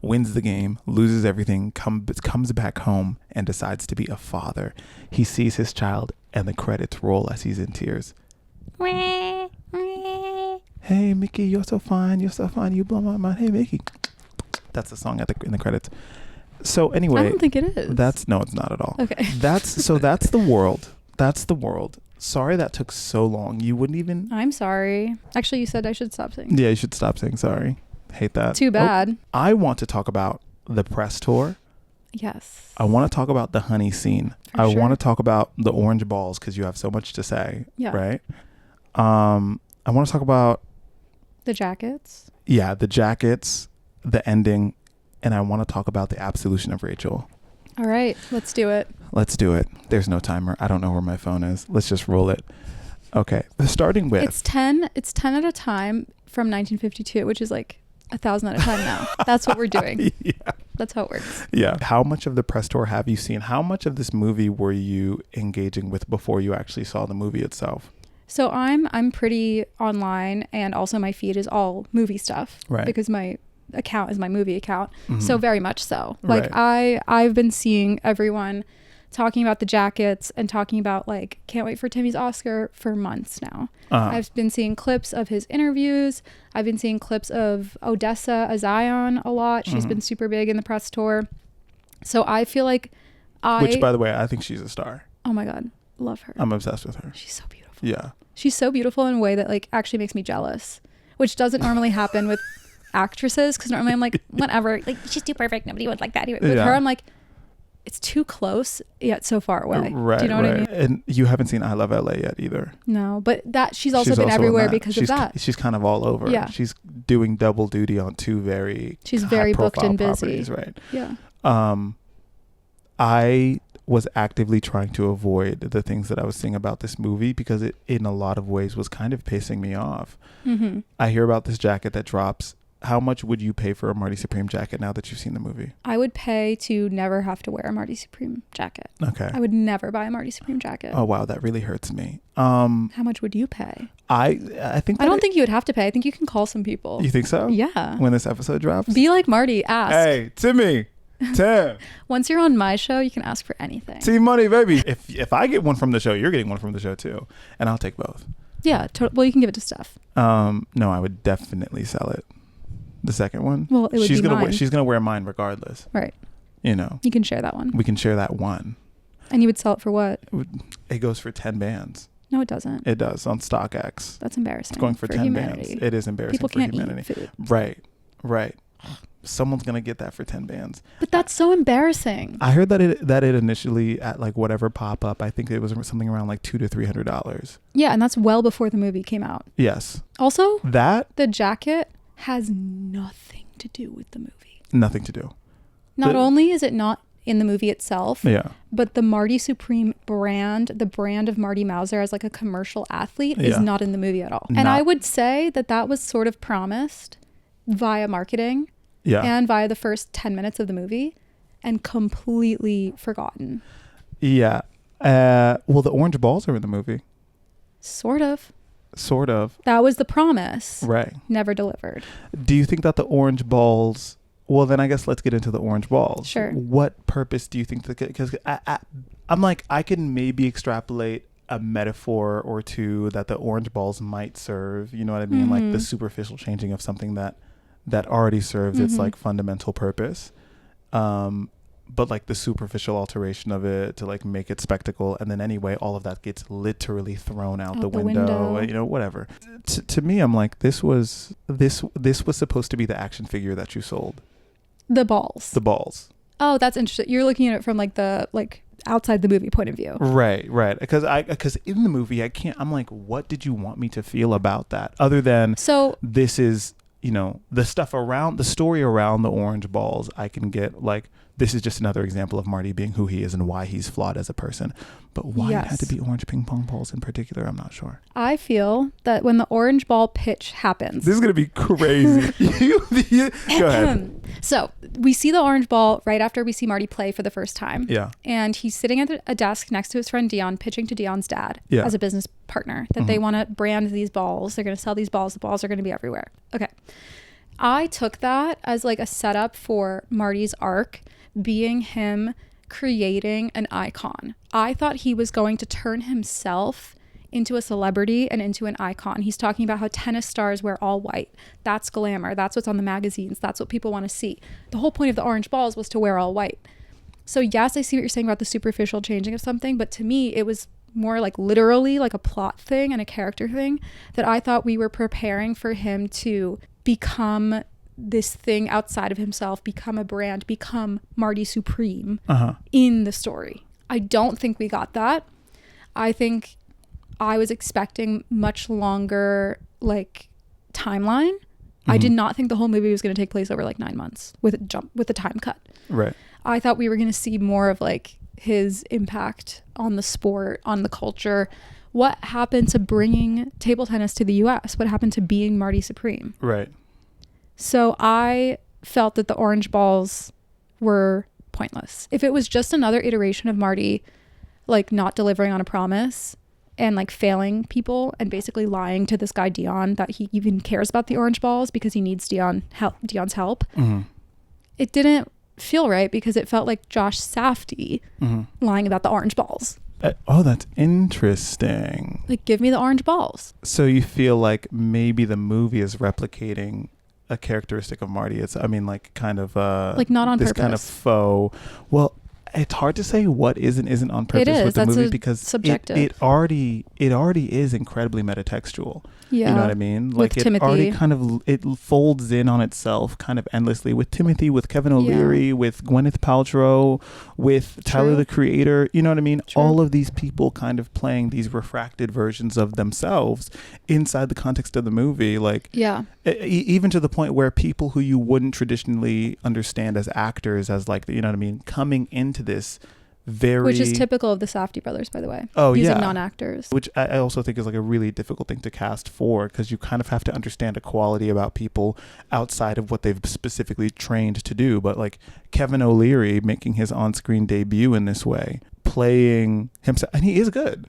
wins the game, loses everything, comes back home and decides to be a father. He sees his child and the credits roll as he's in tears. "Hey Mickey, you're so fine. You're so fine. You blow my mind. Hey Mickey." That's the song in the credits. So anyway, I don't think it is. No, it's not at all. Okay. That's the world. That's the world. Sorry that took so long. You wouldn't even. I'm sorry. Actually, you said I should stop saying. Yeah, you should stop saying sorry. Hate that. Too bad. I want to talk about the press tour. Yes. I want to talk about the honey scene. For I sure. want to talk about the orange balls because you have so much to say. Yeah. Right. I want to talk about The jackets. Yeah, the jackets, the ending, and I want to talk about the absolution of Rachel. All right, let's do it. Let's do it. There's no timer. I don't know where my phone is. Let's just roll it. Okay. Starting with It's 10 at a time from 1952, which is like 1,000 at a time now. That's what we're doing. Yeah. That's how it works. Yeah. How much of the press tour have you seen? How much of this movie were you engaging with before you actually saw the movie itself? So I'm pretty online, and also my feed is all movie stuff. Right. Because my account is my movie account. Mm-hmm. So very much so. Like Right. I've been seeing everyone talking about the jackets and talking about like can't wait for Timmy's Oscar for months now. I've been seeing clips of his interviews. I've been seeing clips of Odessa Azion a lot. She's been super big in the press tour. So I feel like Which, by the way, I think she's a star. Oh my God. Love her. I'm obsessed with her. She's so beautiful. Yeah. She's so beautiful in a way that like actually makes me jealous, which doesn't normally happen with actresses, because normally I'm like, whatever, like she's too perfect, nobody would like that. With her, I'm like, it's too close yet so far away. Right. Do you know what I mean? And you haven't seen I Love LA yet either. No, but that she's also been everywhere because of that. She's kind of all over. Yeah. She's doing double duty on two very She's very booked and busy. properties, right? Yeah. I was actively trying to avoid the things that I was seeing about this movie because it, in a lot of ways, was kind of pissing me off. Mm-hmm. I hear about this jacket that drops. How much would you pay for a Marty Supreme jacket now that you've seen the movie? I would pay to never have to wear a Marty Supreme jacket. Okay. I would never buy a Marty Supreme jacket. Oh wow, that really hurts me. How much would you pay? I think I don't think you would have to pay. I think you can call some people. You think so? Yeah. When this episode drops? Be like Marty, ask. Hey, Timmy. Tim. Once you're on my show, you can ask for anything. Team money, baby. If I get one from the show, you're getting one from the show too. And I'll take both. Yeah. Well, you can give it to Steph. No, I would definitely sell it. The second one. Well, it would she's be gonna mine. She's gonna wear mine regardless. Right. You know. You can share that one. We can share that one. And you would sell it for what? It goes for 10 bands. No, it doesn't. It does on StockX. That's embarrassing. It's going for 10 humanity. bands. It is embarrassing People for can't humanity. eat food. Right. Someone's gonna get that for 10 bands. But that's so embarrassing. I heard that it initially at like whatever pop up, I think it was something around like $200 to $300. Yeah, and that's well before the movie came out. Yes. Also, that the jacket has nothing to do with the movie. Nothing to do. Not only is it not in the movie itself, yeah, but the Marty Supreme brand, the brand of Marty Mauser as like a commercial athlete, is not in the movie at all. And I would say that was sort of promised via marketing. Yeah. And via the first 10 minutes of the movie, and completely forgotten. Yeah. Well, the orange balls are in the movie. Sort of. That was the promise. Right. Never delivered. Do you think that the orange balls... Well, then I guess let's get into the orange balls. Sure. What purpose do you think that... Because I'm like, I can maybe extrapolate a metaphor or two that the orange balls might serve. You know what I mean? Like the superficial changing of something that already serves its like fundamental purpose, but like the superficial alteration of it to like make it spectacle, and then anyway all of that gets literally thrown out the window. You know, whatever. To me, I'm like, this was supposed to be the action figure that you sold. The balls. Oh, that's interesting. You're looking at it from like the outside the movie point of view. Right. Because in the movie I'm like, what did you want me to feel about that other than this is, you know, the stuff around the story around the orange balls. I can get like, this is just another example of Marty being who he is and why he's flawed as a person. But why it had to be orange ping pong balls in particular, I'm not sure. I feel that when the orange ball pitch happens, this is going to be crazy. Go ahead. So we see the orange ball right after we see Marty play for the first time. Yeah. And he's sitting at a desk next to his friend Dion, pitching to Dion's dad as a business partner that they want to brand these balls. They're going to sell these balls. The balls are going to be everywhere. Okay. I took that as like a setup for Marty's arc being him creating an icon. I thought he was going to turn himself into a celebrity and into an icon. He's talking about how tennis stars wear all white. That's glamour. That's what's on the magazines. That's what people want to see. The whole point of the orange balls was to wear all white. So yes, I see what you're saying about the superficial changing of something, but to me, it was more like literally like a plot thing and a character thing that I thought we were preparing for him to become this thing outside of himself, become a brand, become Marty Supreme in the story. I don't think we got that. I think I was expecting much longer like timeline. I did not think the whole movie was going to take place over like 9 months with a time cut. Right. I thought we were going to see more of like his impact on the sport, on the culture. What happened to bringing table tennis to the US? What happened to being Marty Supreme? Right. So I felt that the orange balls were pointless. If it was just another iteration of Marty, like not delivering on a promise and like failing people and basically lying to this guy Dion that he even cares about the orange balls because he needs Dion's help. It didn't feel right because it felt like Josh Safdie lying about the orange balls. Oh, that's interesting. Like, give me the orange balls. So you feel like maybe the movie is replicating a characteristic of Marty. It's, I mean, like kind of like not on this purpose. kind of faux. Well, it's hard to say what is and isn't on purpose with the movie because subjective. It already is incredibly metatextual. Yeah. You know what I mean? Like with it Timothy. Already kind of, it folds in on itself kind of endlessly with Timothy, with Kevin O'Leary, with Gwyneth Paltrow, with Tyler the Creator. You know what I mean? True. All of these people kind of playing these refracted versions of themselves inside the context of the movie. Like, even to the point where people who you wouldn't traditionally understand as actors, as like, you know what I mean? Coming into this which is typical of the Safdie brothers, by the way. Oh, using non-actors, which I also think is like a really difficult thing to cast for, because you kind of have to understand a quality about people outside of what they've specifically trained to do. But like Kevin O'Leary making his on-screen debut in this way, playing himself, and he is good.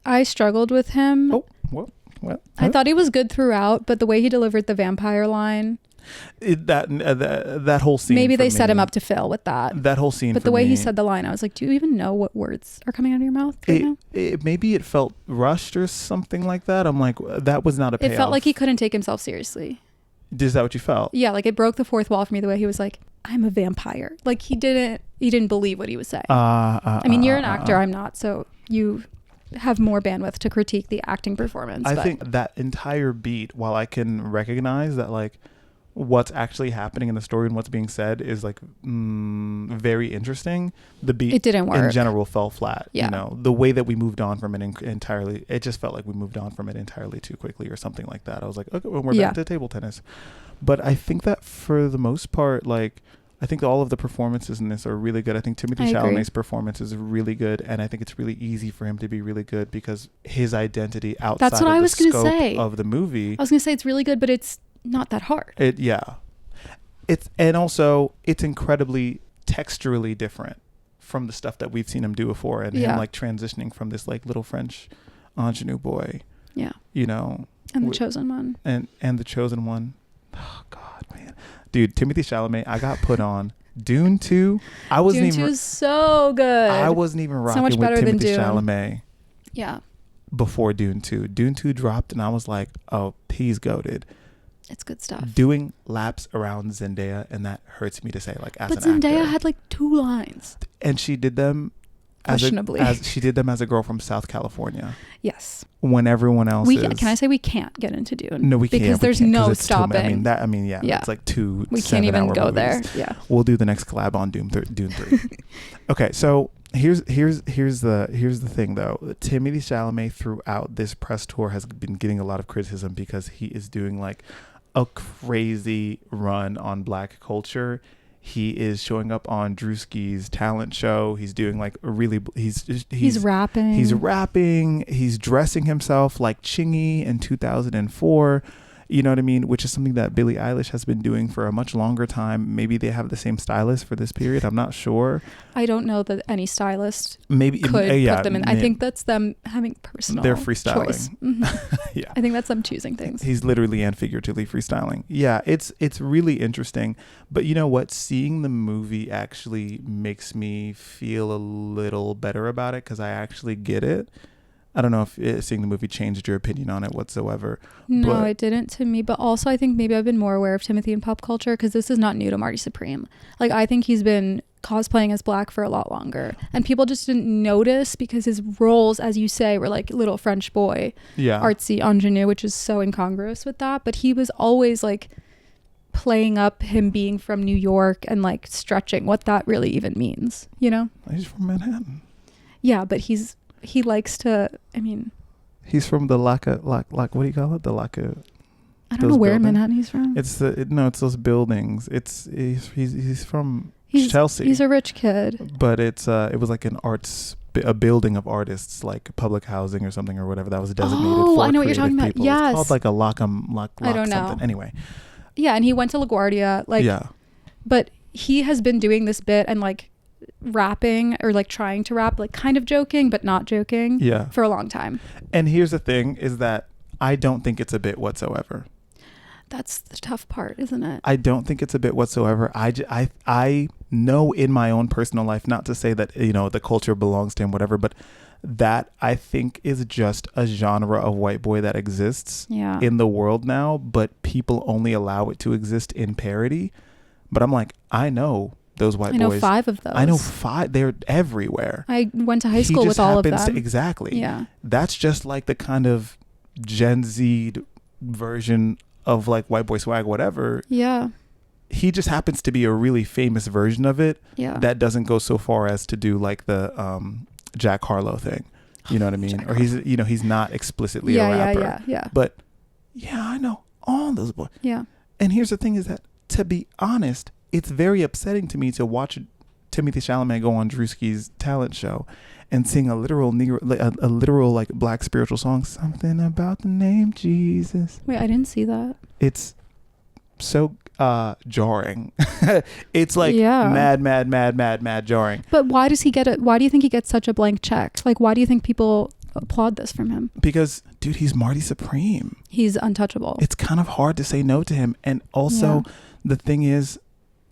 I struggled with him. What? I thought he was good throughout, but the way he delivered the vampire line, that whole scene, maybe they set him up to fail with that whole scene, but the way he said the line, I was like, do you even know what words are coming out of your mouth right now? Maybe it felt rushed or something like that. I'm like, that was not a payoff. It felt like he couldn't take himself seriously. Is that what you felt? Yeah, like it broke the fourth wall for me, the way he was like, I'm a vampire. Like he didn't believe what he was saying. I mean, you're an actor, I'm not, so you have more bandwidth to critique the acting performance. I think that entire beat, while I can recognize that like what's actually happening in the story and what's being said is like very interesting, the beat, it didn't work. In general fell flat. Yeah. You know, the way that we moved on from it entirely, it just felt like we moved on from it entirely too quickly or something like that. I was like, okay, well, we're back to table tennis. But I think that for the most part, like, I think all of the performances in this are really good. I think Timothée Chalamet's performance is really good, and I think it's really easy for him to be really good because his identity outside of the scope of the movie. I was going to say it's really good, but it's not that hard. And also it's incredibly texturally different from the stuff that we've seen him do before, and him like transitioning from this like little French ingenue boy. Yeah. You know. And the chosen one. And the chosen one. Oh God, man. Dude, Timothée Chalamet, I got put on Dune 2. Dune 2 is so good. I wasn't even rocking with Timothée Chalamet. Yeah. Before Dune 2. Dune 2 dropped and I was like, oh, he's goated. It's good stuff. Doing laps around Zendaya, and that hurts me to say, like, as an actor. But Zendaya had like 2 lines. And she did them questionably. She did them as a girl from South California. Yes. When everyone else can I say we can't get into Dune? No, we can't. Because there's no stopping. It's like 2 we can't even go there. Yeah. We'll do the next collab on Dune 3. Okay, so here's the thing though. Timothée Chalamet throughout this press tour has been getting a lot of criticism because he is doing like a crazy run on Black culture. He is showing up on Drewski's talent show. He's doing like a really he's rapping. He's dressing himself like Chingy in 2004. You know what I mean? Which is something that Billie Eilish has been doing for a much longer time. Maybe they have the same stylist for this period. I'm not sure. I don't know that any stylist could put them in. I think that's them having personal They're freestyling. Choice. Mm-hmm. Yeah. I think that's them choosing things. He's literally and figuratively freestyling. Yeah, it's really interesting. But you know what? Seeing the movie actually makes me feel a little better about it because I actually get it. I don't know if seeing the movie changed your opinion on it whatsoever. No, it didn't to me. But also, I think maybe I've been more aware of Timothy in pop culture because this is not new to Marty Supreme. Like, I think he's been cosplaying as black for a lot longer. And people just didn't notice because his roles, as you say, were like little French boy, artsy ingenue, which is so incongruous with that. But he was always like playing up him being from New York and like stretching what that really even means, you know? He's from Manhattan. Yeah, but he likes to, I mean, he's from the what do you call it? The Lacka. I don't know where in Manhattan he's from. It's it's those buildings. He's from Chelsea. He's a rich kid. But it was like a building of artists, like public housing or something or whatever that was designated for. I know what you're talking about. People. Yes. It's called like a lock I don't know. something. Anyway. Yeah, and he went to LaGuardia, but he has been doing this bit and like rapping or like trying to rap, like kind of joking but not joking for a long time. And here's the thing is that I don't think it's a bit whatsoever. That's the tough part, isn't it? I don't think it's a bit whatsoever. I know in my own personal life, not to say that, the culture belongs to him, whatever, but that I think is just a genre of white boy that exists in the world now, but people only allow it to exist in parody. But I'm like, I know those white boys. I know 5 of those. I know 5. They're everywhere. I went to high school with all of them. Exactly. Yeah. That's just like the kind of Gen Z version of like white boy swag, whatever. Yeah. He just happens to be a really famous version of it. Yeah. That doesn't go so far as to do like the Jack Harlow thing. You know what I mean? Or he's not explicitly a rapper. Yeah. But I know all those boys. Yeah. And here's the thing is that, to be honest, it's very upsetting to me to watch Timothée Chalamet go on Drewski's talent show and sing a literal like black spiritual song, something about the name Jesus. Wait, I didn't see that. It's so jarring. It's like mad jarring. But why does he get it? Why do you think he gets such a blank check? Like, why do you think people applaud this from him? Because, dude, he's Marty Supreme. He's untouchable. It's kind of hard to say no to him. And also, the thing is,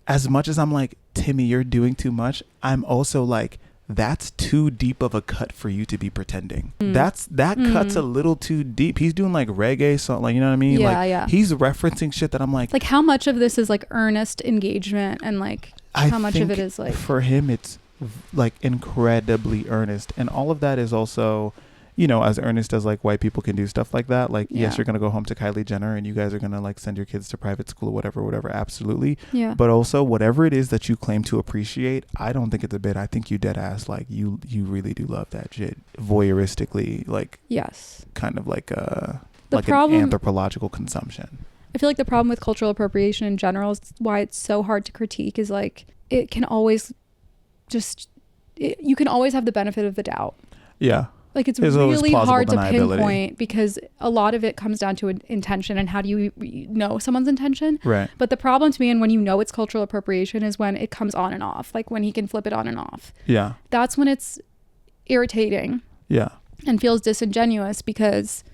as much as I'm like, Timmy, you're doing too much, I'm also like, that's too deep of a cut for you to be pretending. That cut's a little too deep. He's doing like reggae song, like, you know what I mean? He's referencing shit that I'm like how much of this is like earnest engagement and like how much of it is like, for him it's like incredibly earnest, and all of that is also, as earnest as like white people can do stuff like that. Like, yes, you're gonna go home to Kylie Jenner and you guys are gonna like send your kids to private school, whatever, absolutely. Yeah. But also, whatever it is that you claim to appreciate, I don't think it's a bit. I think you dead ass like you really do love that shit voyeuristically, like, yes, kind of like an anthropological consumption. I feel like the problem with cultural appropriation in general is why it's so hard to critique is like it can always you can always have the benefit of the doubt. Yeah. Like, it's really hard to pinpoint because a lot of it comes down to intention and how do you know someone's intention. Right. But the problem to me, and when you know it's cultural appropriation, is when it comes on and off. Like when he can flip it on and off. Yeah. That's when it's irritating. Yeah. And feels disingenuous because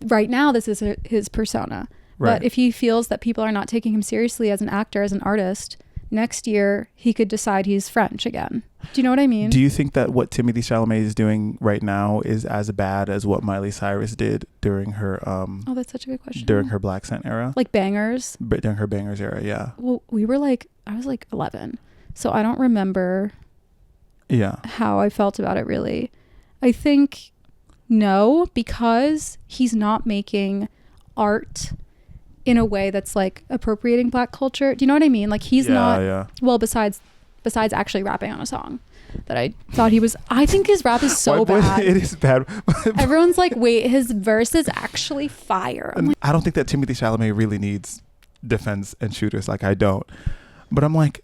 right now this is his persona. Right. But if he feels that people are not taking him seriously as an actor, as an artist, next year he could decide he's French again. Do you know what I mean? Do you think that what Timothée Chalamet is doing right now is as bad as what Miley Cyrus did during her that's such a good question. During her Black Scent era? Like Bangers? During her Bangers era, yeah. Well, I was like 11. So I don't remember how I felt about it really. I think no, because he's not making art in a way that's like appropriating Black culture. Do you know what I mean? Like he's not well, besides actually rapping on a song that I thought he was. I think his rap is so bad. It is bad. Everyone's like, wait, his verse is actually fire. I'm like, I don't think that Timothée Chalamet really needs defense and shooters. Like, I don't. But I'm like,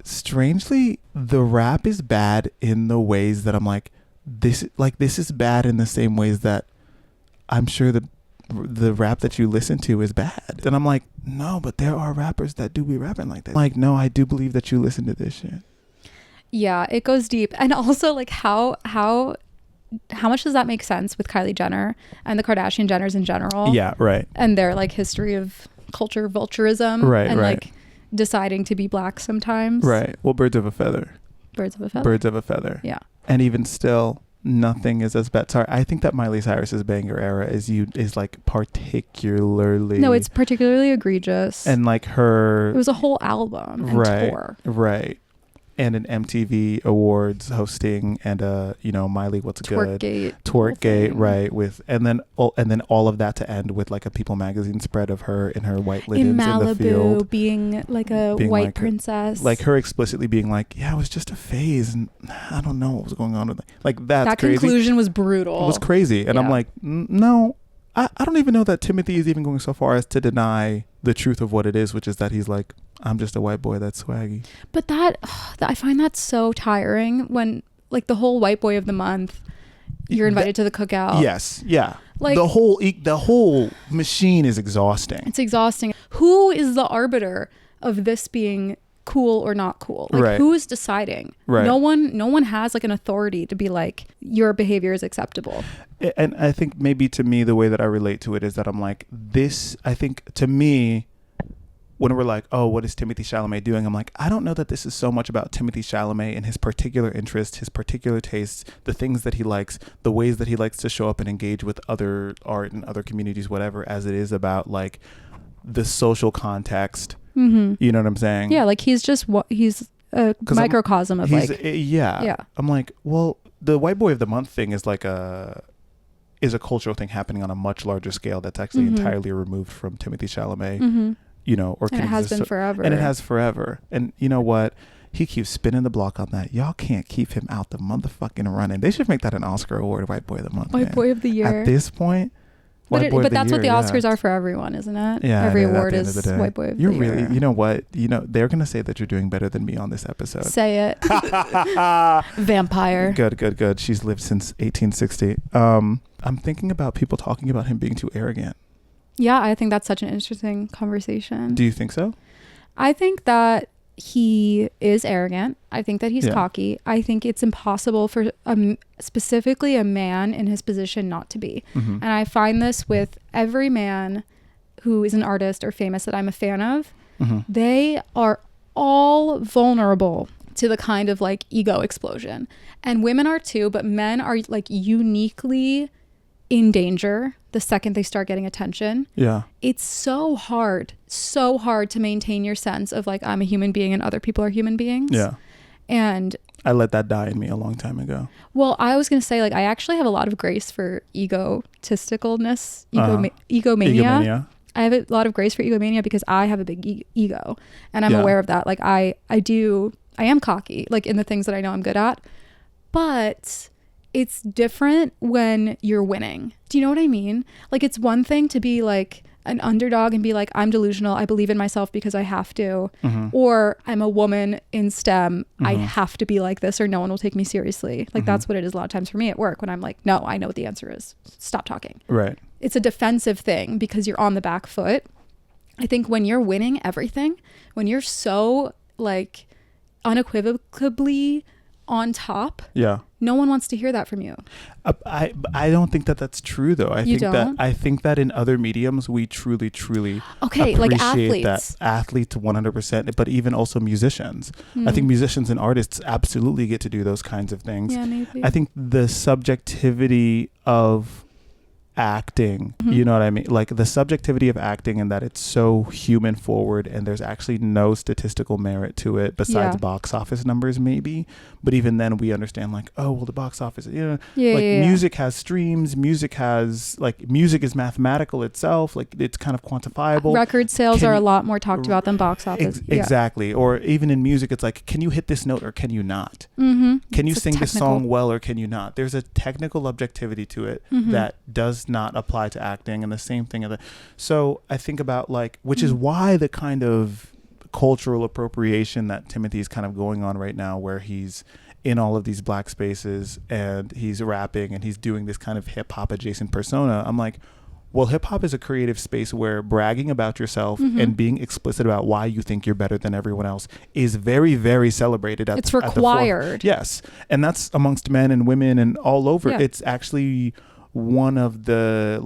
strangely, the rap is bad in the ways that I'm like, this is bad in the same ways that I'm sure the rap that you listen to is bad. And I'm like, no, but there are rappers that do be rapping like that. I'm like, no, I do believe that you listen to this shit. Yeah, it goes deep. And also like how much does that make sense with Kylie Jenner and the Kardashian Jenners in general? Yeah, right. And their like history of culture vulturism. Right, and right. like deciding to be Black sometimes. Right. Well, birds of a feather. Birds of a feather. Birds of a feather. Yeah. And even still, nothing is as bad. Sorry, I think that Miley Cyrus's banger era is like particularly. No, it's particularly egregious. And like her. It was a whole album and tour. Right. And an MTV Awards hosting, and Miley What's Good Twerkgate, right? And then all of that to end with like a People magazine spread of her in her white linens in Malibu, the field, being like a white princess, like her explicitly being like, yeah, it was just a phase, and I don't know what was going on with it. Like that crazy. Conclusion was brutal. It was crazy, and I'm like, no. I don't even know that Timothy is even going so far as to deny the truth of what it is, which is that he's like, I'm just a white boy that's swaggy. But that I find that so tiring when like the whole white boy of the month, you're invited to the cookout. Yes. Yeah. Like the whole machine is exhausting. It's exhausting. Who is the arbiter of this being cool or not cool? Like who is deciding? Right. No one has like an authority to be like, your behavior is acceptable. And I think maybe to me, the way that I relate to it is that I'm like, I think to me, when we're like, oh, what is Timothée Chalamet doing? I'm like, I don't know that this is so much about Timothée Chalamet and his particular interests, his particular tastes, the things that he likes, the ways that he likes to show up and engage with other art and other communities, whatever, as it is about like the social context. Mm-hmm. You know what I'm saying? Yeah, like he's a microcosm of like. Yeah. I'm like, well, the white boy of the month thing is like a cultural thing happening on a much larger scale that's actually entirely removed from Timothée Chalamet. Mm-hmm. Or and it has been forever. And it has forever. And you know what? He keeps spinning the block on that. Y'all can't keep him out the motherfucking running. They should make that an Oscar award, White Boy of the Month. White Boy of the Year. At this point, but that's what the Oscars are for everyone, isn't it? Yeah. Every award is White Boy of the Year. You know what? They're going to say that you're doing better than me on this episode. Say it. Vampire. Good. She's lived since 1860. I'm thinking about people talking about him being too arrogant. Yeah, I think that's such an interesting conversation. Do you think so? I think that he is arrogant. I think that he's cocky. I think it's impossible for specifically a man in his position not to be. Mm-hmm. And I find this with every man who is an artist or famous that I'm a fan of. Mm-hmm. They are all vulnerable to the kind of like ego explosion. And women are too, but men are like uniquely in danger the second they start getting attention. Yeah. It's so hard to maintain your sense of like, I'm a human being and other people are human beings. Yeah. And I let that die in me a long time ago. Well, I was going to say, like, I actually have a lot of grace for egotisticalness, egomania. I have a lot of grace for egomania because I have a big ego and I'm aware of that. Like I am cocky, like in the things that I know I'm good at, but it's different when you're winning. Do you know what I mean? Like, it's one thing to be like an underdog and be like, I'm delusional, I believe in myself because I have to, or I'm a woman in STEM, I have to be like this or no one will take me seriously. Like that's what it is a lot of times for me at work when I'm like, no, I know what the answer is, stop talking. Right. It's a defensive thing because you're on the back foot. I think when you're winning everything, when you're so like unequivocally on top, no one wants to hear that from you. I don't think that that's true though. I think that in other mediums we truly appreciate like athletes. That. Athletes 100%, but even also musicians. I think musicians and artists absolutely get to do those kinds of things. Yeah, maybe. I think the subjectivity of acting, you know what I mean, like the subjectivity of acting, and that it's so human forward and there's actually no statistical merit to it besides box office numbers maybe, but even then we understand like, oh well, the box office, music has streams, music is mathematical itself, like it's kind of quantifiable. Record sales are a lot more talked about than box office. Exactly. Or even in music it's like, can you hit this note or can you not? Can you sing this song well or can you not? There's a technical objectivity to it that does not apply to acting, and the same thing so I think about like, which is why the kind of cultural appropriation that Timothy's kind of going on right now, where he's in all of these black spaces and he's rapping and he's doing this kind of hip-hop adjacent persona. I'm like, well, hip-hop is a creative space where bragging about yourself and being explicit about why you think you're better than everyone else is very, very celebrated. It's required. Yes. And that's amongst men and women and all over. It's actually one of the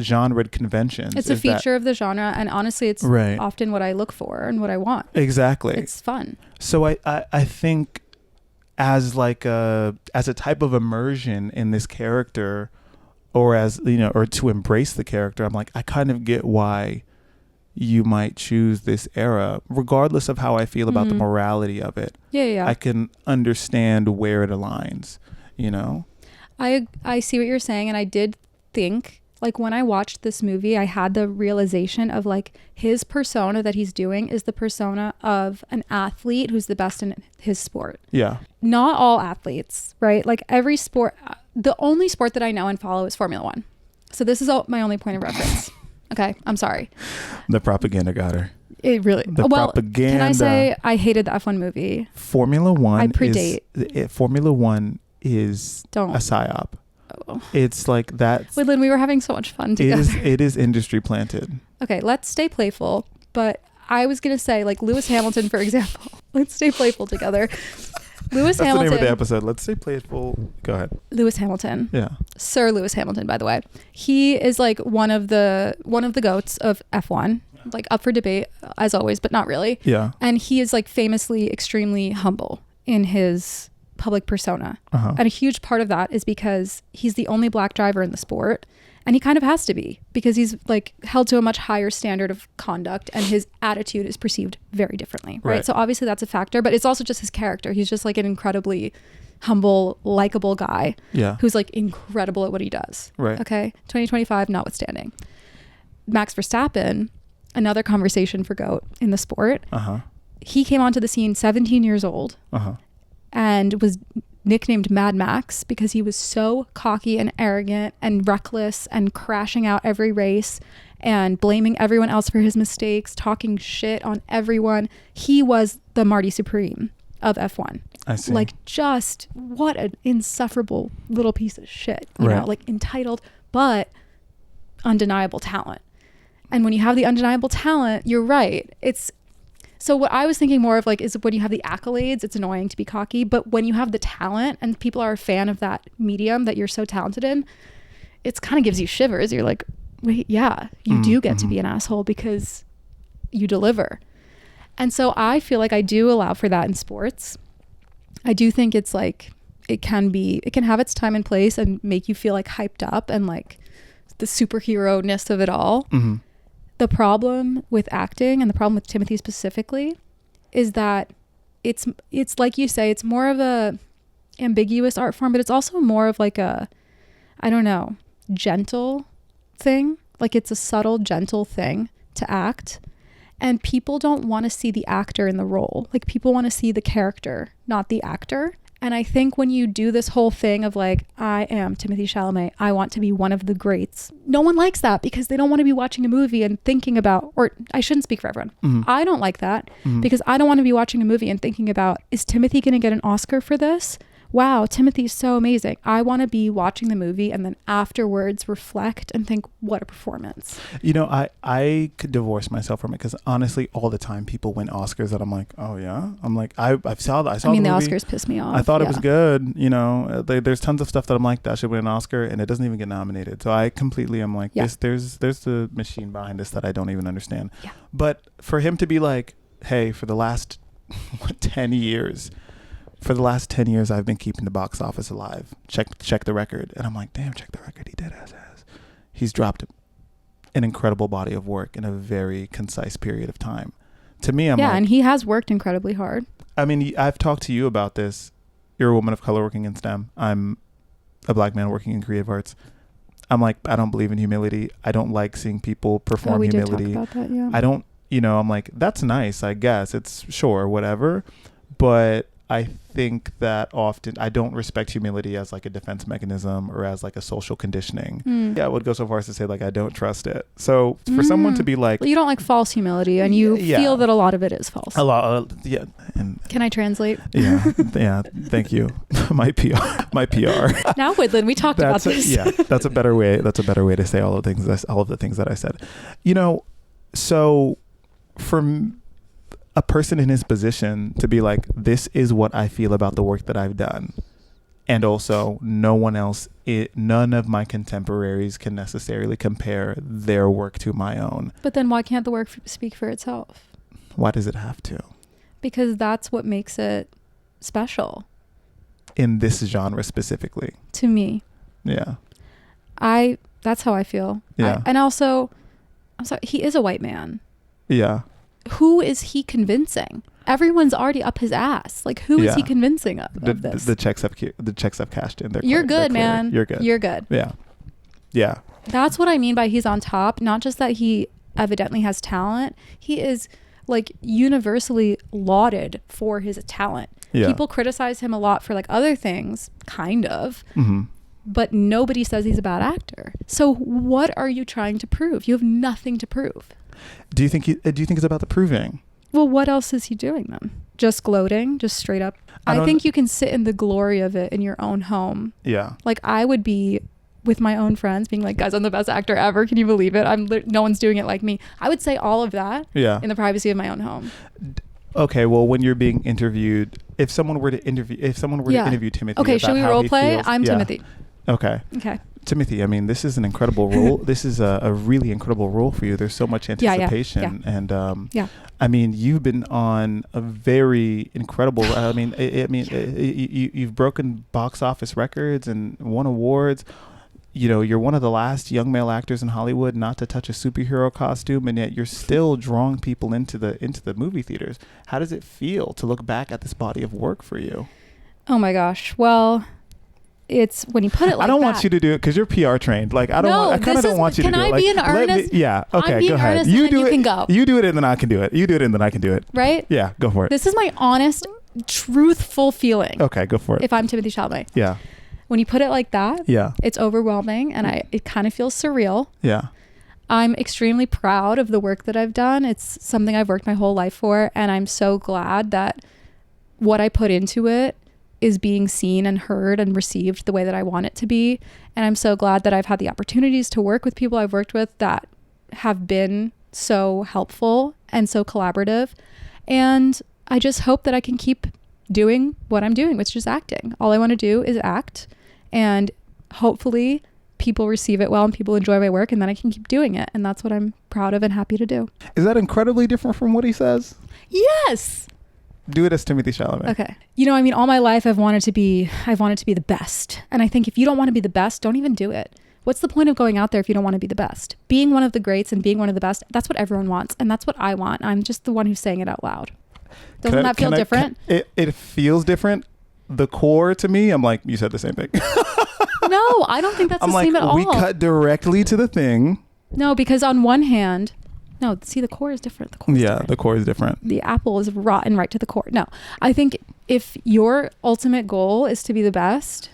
genre conventions. It's a feature of the genre, and honestly it's often what I look for and what I want. Exactly. It's fun. So I think as like as a type of immersion in this character, or as, you know, or to embrace the character, I'm like, I kind of get why you might choose this era, regardless of how I feel about the morality of it. Yeah. I can understand where it aligns, you know? I see what you're saying, and I did think, like, when I watched this movie, I had the realization of, like, his persona that he's doing is the persona of an athlete who's the best in his sport. Yeah. Not all athletes, right? Like, every sport, the only sport that I know and follow is Formula One. So this is my only point of reference. Okay, I'm sorry. The propaganda got her. It really, Propaganda. Can I say I hated the F1 movie? Formula One. I predate. Formula One is a psyop. Oh. It's like that. Woodland, we were having so much fun together. It is industry planted. Okay, let's stay playful. But I was going to say, like, Lewis Hamilton, for example. Let's stay playful together. That's the name of the episode. Let's stay playful. Go ahead. Lewis Hamilton. Yeah. Sir Lewis Hamilton, by the way. He is like one of the goats of F1. Like, up for debate, as always, but not really. Yeah. And he is, like, famously extremely humble in his public persona. And a huge part of that is because he's the only black driver in the sport, and he kind of has to be, because he's, like, held to a much higher standard of conduct, and his attitude is perceived very differently, right? So obviously that's a factor, but it's also just his character. He's just, like, an incredibly humble, likable guy who's, like, incredible at what he does. Okay, 2025 notwithstanding. Max Verstappen, another conversation for GOAT in the sport. He came onto the scene 17 years old and was nicknamed Mad Max because he was so cocky and arrogant and reckless and crashing out every race and blaming everyone else for his mistakes, talking shit on everyone. He was the Marty Supreme of F1. I see. Like, just what an insufferable little piece of shit, you know, like, entitled, but undeniable talent. And when you have the undeniable talent, you're right. So what I was thinking more of, like, is when you have the accolades, it's annoying to be cocky. But when you have the talent and people are a fan of that medium that you're so talented in, it kind of gives you shivers. You're like, wait, yeah, you do get to be an asshole because you deliver. And so I feel like I do allow for that in sports. I do think it's like, it can have its time and place and make you feel like hyped up and like the superhero-ness of it all. The problem with acting, and the problem with Timothee specifically, is that it's like you say, it's more of a ambiguous art form, but it's also more of like a, I don't know, gentle thing. Like, it's a subtle, gentle thing to act. And people don't want to see the actor in the role. Like, people want to see the character, not the actor. And I think when you do this whole thing of like, I am Timothée Chalamet, I want to be one of the greats. No one likes that because they don't want to be watching a movie and thinking about, or I shouldn't speak for everyone. I don't like that because I don't want to be watching a movie and thinking about, is Timothée going to get an Oscar for this? Wow, Timothy's so amazing. I want to be watching the movie and then afterwards reflect and think, what a performance. You know, I could divorce myself from it because honestly, all the time people win Oscars that I'm like, oh yeah? I'm like, I saw the movie. The Oscars piss me off. I thought it was good. You know, there's tons of stuff that I'm like, that should win an Oscar, and it doesn't even get nominated. So I completely am like, there's the machine behind this that I don't even understand. Yeah. But for him to be like, hey, for the last 10 years, I've been keeping the box office alive. Check the record. And I'm like, damn, check the record. He did as. He's dropped an incredible body of work in a very concise period of time. To me, I'm like, and he has worked incredibly hard. I mean, I've talked to you about this. You're a woman of color working in STEM. I'm a black man working in creative arts. I'm like, I don't believe in humility. I don't like seeing people perform humility. Did talk about that, yeah. I don't, I'm like, that's nice, I guess. It's sure, whatever. But I think that often I don't respect humility as like a defense mechanism or as like a social conditioning. Yeah, I would go so far as to say like I don't trust it. So for someone to be like, well, you don't like false humility, and you feel that a lot of it is false. A lot, yeah. And can I translate? Yeah, yeah. Thank you. my PR. Now, Woodland, we talked about this. That's a better way. That's a better way to say all of the things that I said. So for a person in his position to be like, this is what I feel about the work that I've done. And also none of my contemporaries can necessarily compare their work to my own. But then why can't the work speak for itself? Why does it have to? Because that's what makes it special. in this genre specifically. To me. Yeah. That's how I feel. Yeah. And also, I'm sorry, he is a white man. Yeah. Who is he convincing? Everyone's already up his ass. Like, who is he convincing of this? The checks have cashed in. You're good, man. You're good. You're good. Yeah. Yeah. That's what I mean by he's on top. Not just that he evidently has talent. He is like universally lauded for his talent. Yeah. People criticize him a lot for like other things, kind of. Mm-hmm. But nobody says he's a bad actor. So what are you trying to prove? You have nothing to prove. Do you think it's about the proving? Well, what else is he doing then? Just gloating? Just straight up? I think you can sit in the glory of it in your own home. Yeah. Like I would be with my own friends being like, guys, I'm the best actor ever. Can you believe it? No one's doing it like me. I would say all of that in the privacy of my own home. Okay, well, when you're being interviewed, if someone were to interview Timothy, okay, should we role play? I'm Timothy. Okay. Timothy, I mean, this is an incredible role. This is a really incredible role for you. There's so much anticipation, and I mean, you've been on a very incredible. I mean, you've broken box office records and won awards. You know, you're one of the last young male actors in Hollywood not to touch a superhero costume, and yet you're still drawing people into the movie theaters. How does it feel to look back at this body of work for you? Oh my gosh. Well, it's when you put it like that. I don't want you to do it because you're PR trained. Like I kind of don't want you to do it. Can I be in earnest? Yeah. Okay. Go ahead. You do it. You can go. You do it and then I can do it. You do it and then I can do it. Right? Yeah. Go for it. This is my honest, truthful feeling. Okay. Go for it. If I'm Timothée Chalamet. Yeah. When you put it like that, it's overwhelming and it kind of feels surreal. Yeah. I'm extremely proud of the work that I've done. It's something I've worked my whole life for, and I'm so glad that what I put into it is being seen and heard and received the way that I want it to be. And I'm so glad that I've had the opportunities to work with people I've worked with that have been so helpful and so collaborative. And I just hope that I can keep doing what I'm doing, which is acting. All I want to do is act, and hopefully people receive it well and people enjoy my work, and then I can keep doing it. And that's what I'm proud of and happy to do. Is that incredibly different from what he says? Yes. Do it as Timothée Chalamet. Okay. You know, I mean, all my life I've wanted to be the best. And I think if you don't want to be the best, don't even do it. What's the point of going out there if you don't want to be the best? Being one of the greats and being one of the best, that's what everyone wants. And that's what I want. I'm just the one who's saying it out loud. Doesn't that feel different? It feels different. The core to me, I'm like, you said the same thing. No, I don't think that's the same at all. We cut directly to the thing. No, because on one hand, no, see, the core is different. The core is different. The apple is rotten right to the core. No, I think if your ultimate goal is to be the best,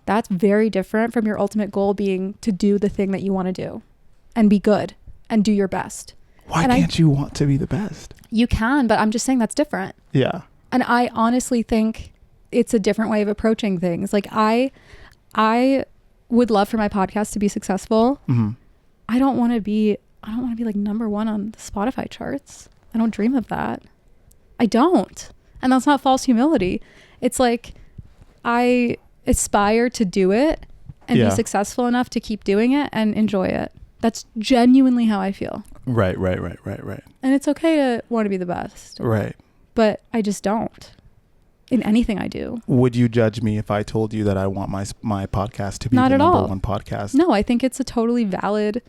that's very different from your ultimate goal being to do the thing that you want to do and be good and do your best. Why can't you want to be the best? You can, but I'm just saying that's different. Yeah. And I honestly think it's a different way of approaching things. Like I would love for my podcast to be successful. Mm-hmm. I don't want to be like number one on the Spotify charts. I don't dream of that. I don't. And that's not false humility. It's like I aspire to do it and be successful enough to keep doing it and enjoy it. That's genuinely how I feel. Right. And it's okay to want to be the best. Right. But I just don't. In anything I do. Would you judge me if I told you that I want my podcast to be the number one podcast? No, I think it's a totally valid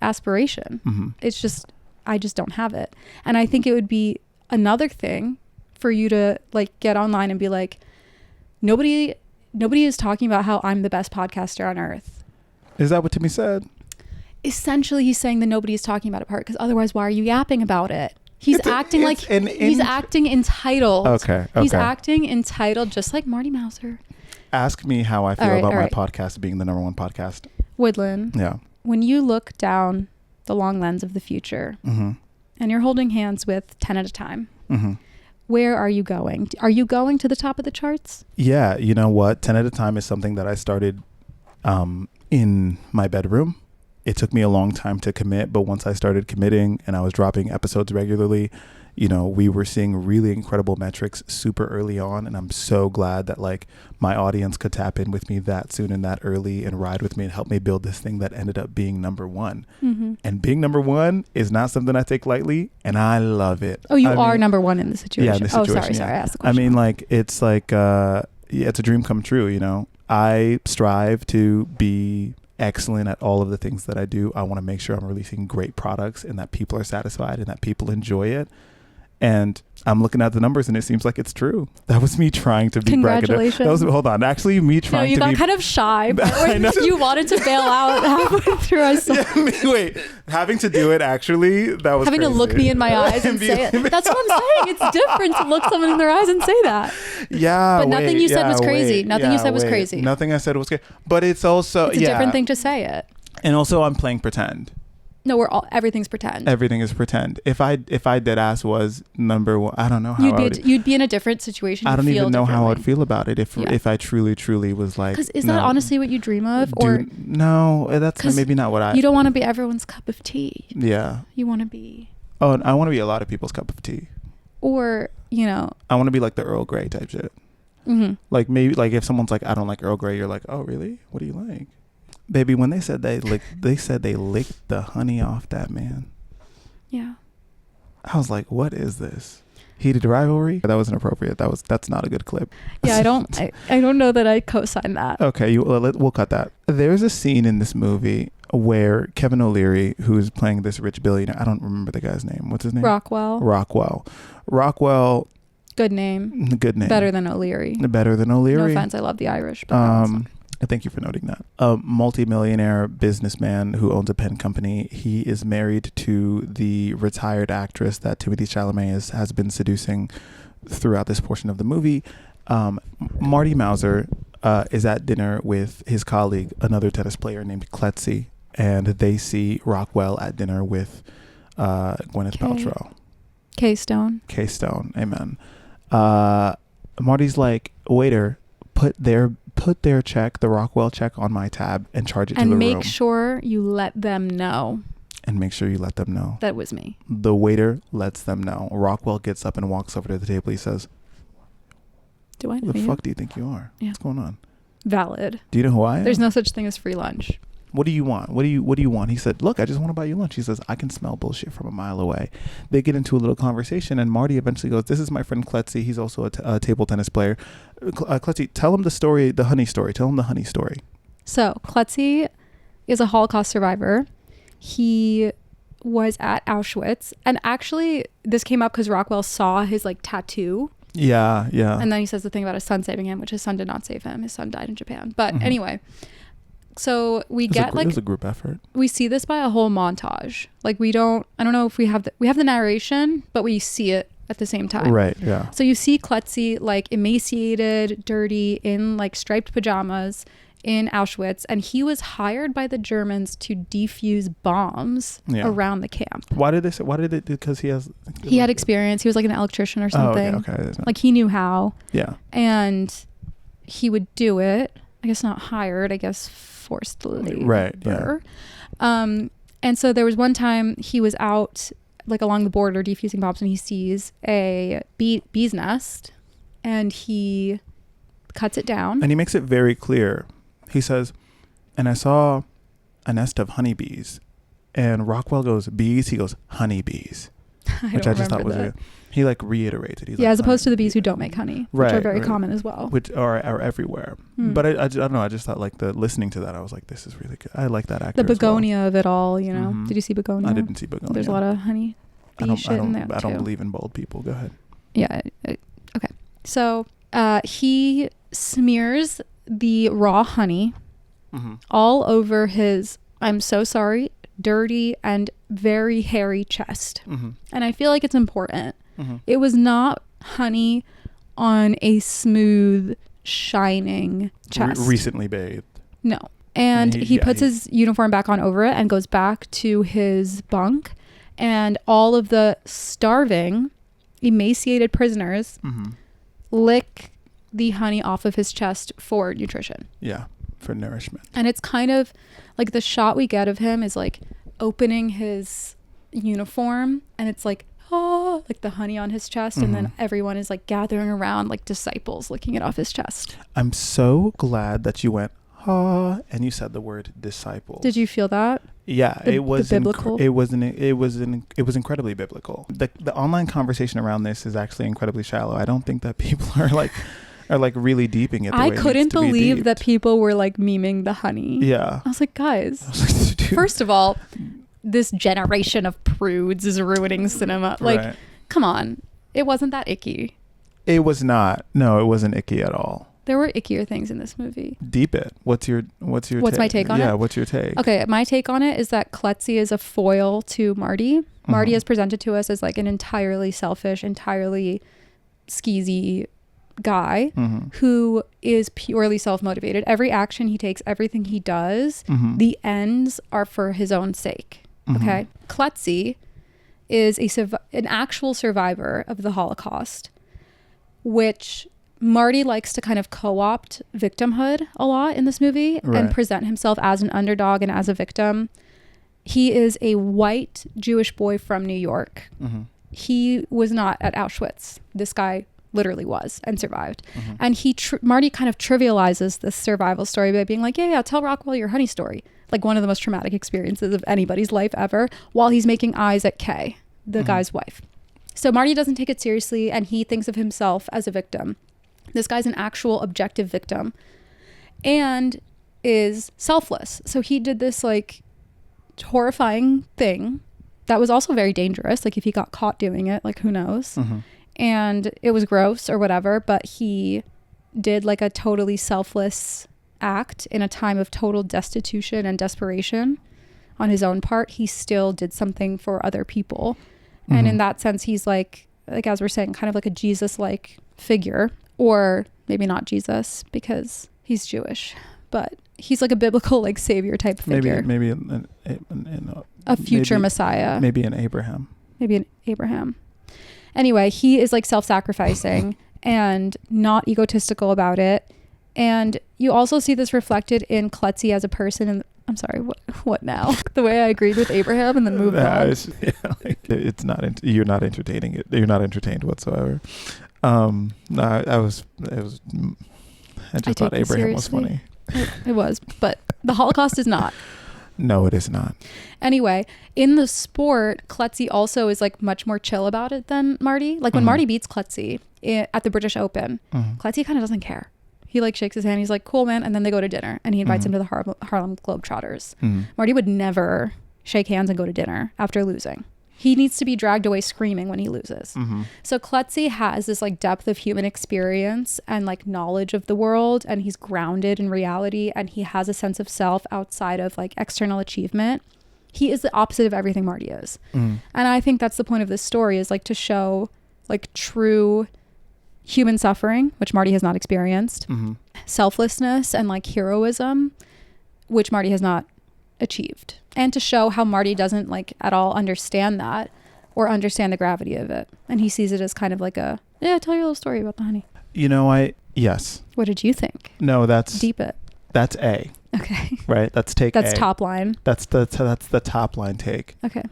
aspiration. Mm-hmm. It's just, I just don't have it. And I think it would be another thing for you to like get online and be like, nobody is talking about how I'm the best podcaster on earth. Is that what Timmy said? Essentially, he's saying that nobody is talking about it part, because otherwise, why are you yapping about it? He's acting entitled. Okay. He's acting entitled, just like Marty Mouser. Ask me how I feel about my podcast being the number one podcast. Woodland. Yeah. When you look down the long lens of the future, mm-hmm. and you're holding hands with 10 at a time, mm-hmm. where are you going? Are you going to the top of the charts? Yeah. You know what? 10 at a time is something that I started in my bedroom. It took me a long time to commit, but once I started committing and I was dropping episodes regularly, you know, we were seeing really incredible metrics super early on. And I'm so glad that like my audience could tap in with me that soon and that early and ride with me and help me build this thing that ended up being number one. Mm-hmm. And being number one is not something I take lightly, and I love it. Oh, you are number one in the situation. Yeah, in the situation. Oh, sorry. I asked the question. I mean, like, it's like, yeah, it's a dream come true. I strive to be excellent at all of the things that I do. I want to make sure I'm releasing great products and that people are satisfied and that people enjoy it. And I'm looking at the numbers and it seems like it's true. That was me trying to be Congratulations. Hold on. Actually, me trying you got kind of shy. But you wanted to bail out halfway through. I saw. Yeah, wait, having to do it actually, that was having crazy. to look me in my eyes and say it. That's what I'm saying. It's different to look someone in their eyes and say that. Yeah, but nothing you said was crazy. Nothing you said was crazy. Nothing I said was crazy. But it's also it's a different thing to say it. And also, I'm playing pretend. No, everything's pretend. Everything is pretend. If I dead ass was number one, I don't know how you'd be in a different situation. I don't even know how I'd feel about it if I truly was like. Because is that honestly what you dream of? No, that's maybe not what I. You don't want to be everyone's cup of tea. Yeah. You want to be. Oh, I want to be a lot of people's cup of tea. Or I want to be like the Earl Grey type shit. Mm-hmm. Like maybe like if someone's like I don't like Earl Grey, you're like, oh really? What do you like? Baby, when they said they licked the honey off that man. Yeah. I was like, what is this? Heated rivalry? That was inappropriate. That's not a good clip. Yeah, I don't know that I co-sign that. Okay, we'll cut that. There's a scene in this movie where Kevin O'Leary, who's playing this rich billionaire, I don't remember the guy's name. What's his name? Rockwell. Good name. Better than O'Leary. No offense, I love the Irish. But thank you for noting that. A multi-millionaire businessman who owns a pen company. He is married to the retired actress that Timothée Chalamet has been seducing throughout this portion of the movie. Marty Mauser is at dinner with his colleague, another tennis player named Kletsy, and they see Rockwell at dinner with Gwyneth Paltrow. K Stone. Amen. Marty's like, waiter, put their check, the Rockwell check, on my tab and charge it to the room. And make sure you let them know. That was me. The waiter lets them know. Rockwell gets up and walks over to the table. He says, do I know who the you? fuck do you think you are? Yeah. What's going on? Valid. Do you know who I am? There's no such thing as free lunch. What do you want? What do you want? He said, look, I just want to buy you lunch. He says, I can smell bullshit from a mile away. They get into a little conversation and Marty eventually goes, this is my friend Kletsy. He's also a table tennis player. Kletsy, tell him the honey story. So Kletsy is a Holocaust survivor. He was at Auschwitz. And actually, this came up because Rockwell saw his tattoo. Yeah. And then he says the thing about his son saving him, which his son did not save him. His son died in Japan. But anyway... So it was a group effort. We see this by a whole montage. I don't know if we have the narration, but we see it at the same time. Right, yeah. So you see Kletsy emaciated, dirty, in striped pajamas in Auschwitz, and he was hired by the Germans to defuse bombs around the camp. Why did they because he had experience. He was an electrician or something. Oh, okay. He knew how. Yeah. And he would do it. I guess not hired, I guess forced labor. Right, yeah. And so there was one time he was out along the border defusing bombs and he sees a bee's nest and he cuts it down. And he makes it very clear. He says, and I saw a nest of honeybees. And Rockwell goes, bees? He goes, honeybees. Which I just thought was he reiterates it. He's as opposed to the bees who don't make honey, which are very common as well. Which are everywhere. But I don't know. I just thought listening to that, I was like, this is really good. I like that actor. The begonia of it all, Did you see begonia? I didn't see begonia. There's a lot of honey shit in there I don't believe in bold people. Go ahead. Yeah. Okay. So he smears the raw honey all over his, I'm so sorry, dirty and very hairy chest. And I feel like it's important. It was not honey on a smooth, shining chest. Recently bathed. No. And he puts his uniform back on over it and goes back to his bunk. And all of the starving, emaciated prisoners lick the honey off of his chest for nutrition. Yeah, for nourishment. And it's kind of the shot we get of him is opening his uniform and it's the honey on his chest and then everyone is gathering around disciples licking it off his chest. I'm so glad that you went and you said the word disciple. Did you feel that? Yeah, it was biblical. It was incredibly biblical. The online conversation around this is actually incredibly shallow. I don't think that people are Or like really deeping it. I couldn't believe that people were like memeing the honey. Yeah. I was like, guys, Dude. first of all, this generation of prudes is ruining cinema. Like, Right. come on. It wasn't that icky. It was not. No, it wasn't icky at all. There were ickier things in this movie. Deep it. What's my take on it? Yeah, what's your take? Okay, my take on it is that Klutzy is a foil to Marty. Marty Mhm. is presented to us as like an entirely selfish, entirely skeezy guy who is purely self-motivated. Every action he takes, everything he does, the ends are for his own sake. Okay? Klutzy is an actual survivor of the Holocaust, which Marty likes to kind of co-opt victimhood a lot in this movie and present himself as an underdog and as a victim. He is a white Jewish boy from New York. He was not at Auschwitz. This guy literally was and survived. And Marty kind of trivializes this survival story by being like, yeah, tell Rockwell your honey story. Like one of the most traumatic experiences of anybody's life ever, while he's making eyes at Kay, the guy's wife. So Marty doesn't take it seriously and he thinks of himself as a victim. This guy's an actual objective victim and is selfless. So he did this like horrifying thing that was also very dangerous. Like if he got caught doing it, like who knows? And it was gross or whatever, but he did like a totally selfless act in a time of total destitution and desperation on his own part. He still did something for other people. And in that sense, he's like as we're saying, kind of like a Jesus-like figure. Or maybe not Jesus because he's Jewish, but he's like a biblical like savior type figure. Maybe a future Messiah. Maybe an Abraham. Anyway, he is like self-sacrificing and not egotistical about it. And you also see this reflected in Klutzy as a person. And I'm sorry, what now? The way I agreed with Abraham and then moved on. It's not. You're not entertaining it. You're not entertained whatsoever. No, I just thought Abraham was funny. It was, but the Holocaust is not. No, it is not. Anyway, in the sport, Klutzy also is like much more chill about it than Marty. Like when Marty beats Klutzy at the British Open, Klutzy kind of doesn't care. He like shakes his hand. He's like, cool, man. And then they go to dinner and he invites him to the Harlem Globetrotters. Marty would never shake hands and go to dinner after losing. He needs to be dragged away screaming when he loses. So Klutzy has this like depth of human experience and like knowledge of the world, and he's grounded in reality, and he has a sense of self outside of like external achievement. He is the opposite of everything Marty is. And I think that's the point of this story, is like to show like true human suffering, which Marty has not experienced, selflessness and like heroism, which Marty has not achieved, and to show how Marty doesn't like at all understand that or understand the gravity of it, and he sees it as kind of like a tell your little story about the honey. Yes. What did you think? No, that's deep it. That's A. Okay. Right. That's take. That's A. top line. That's the top line take. Okay.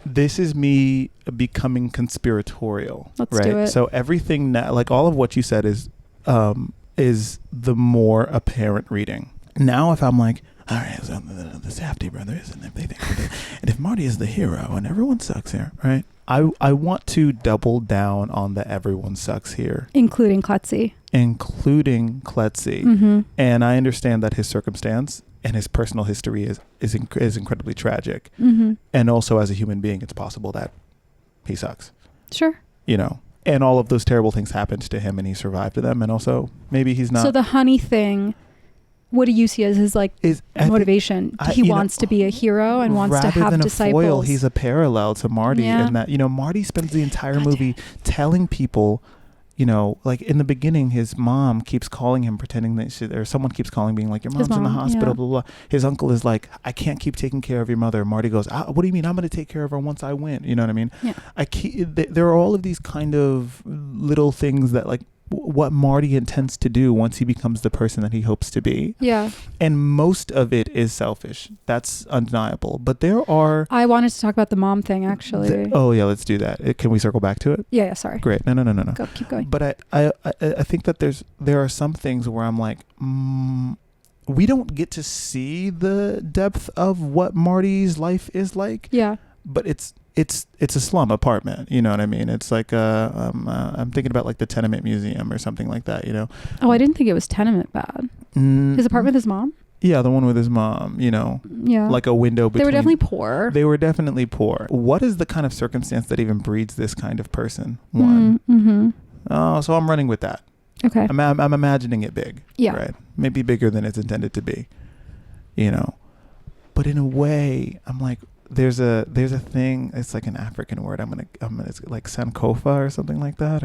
This is me becoming conspiratorial. Let's do it. So everything now, like all of what you said, is the more apparent reading. Now, if I'm like, all right, so the Safdie brothers and everything, and if Marty is the hero and everyone sucks here, right? I want to double down on the everyone sucks here, including Klutzy. And I understand that his circumstance and his personal history is incredibly tragic. And also, as a human being, it's possible that he sucks. Sure. And all of those terrible things happened to him, and he survived them. And also, maybe he's not. So the honey thing, what do you see as his motivation? He wants to be a hero and wants to have disciples. Rather than a foil, he's a parallel to Marty, and that Marty spends the entire movie telling people, like in the beginning, his mom keeps calling him, pretending that or someone keeps calling, being like, your mom's in the hospital, blah, blah, blah. His uncle is like, I can't keep taking care of your mother. Marty goes, what do you mean? I'm going to take care of her once I win. You know what I mean? Yeah. There are all of these kind of little things that like what Marty intends to do once he becomes the person that he hopes to be. Yeah. And most of it is selfish. That's undeniable. But there are... I wanted to talk about the mom thing, actually. Yeah, let's do that. Can we circle back to it? Yeah, sorry. Great. No. Go, keep going. But I think that there are some things where I'm like, we don't get to see the depth of what Marty's life is like. Yeah. But it's it's a slum apartment. You know what I mean? It's like I'm thinking about like the Tenement Museum or something like that. You know? Oh, I didn't think it was tenement bad. His apartment with his mom. Yeah, the one with his mom, you know, yeah, like a window between. They were definitely poor. They were definitely poor. What is the kind of circumstance that even breeds this kind of person? One. Mm-hmm. Oh, so I'm running with that. Okay. I'm imagining it big. Yeah. Right. Maybe bigger than it's intended to be. You know, but in a way, I'm like, there's a thing. It's like an African word. It's like Sankofa or something like that.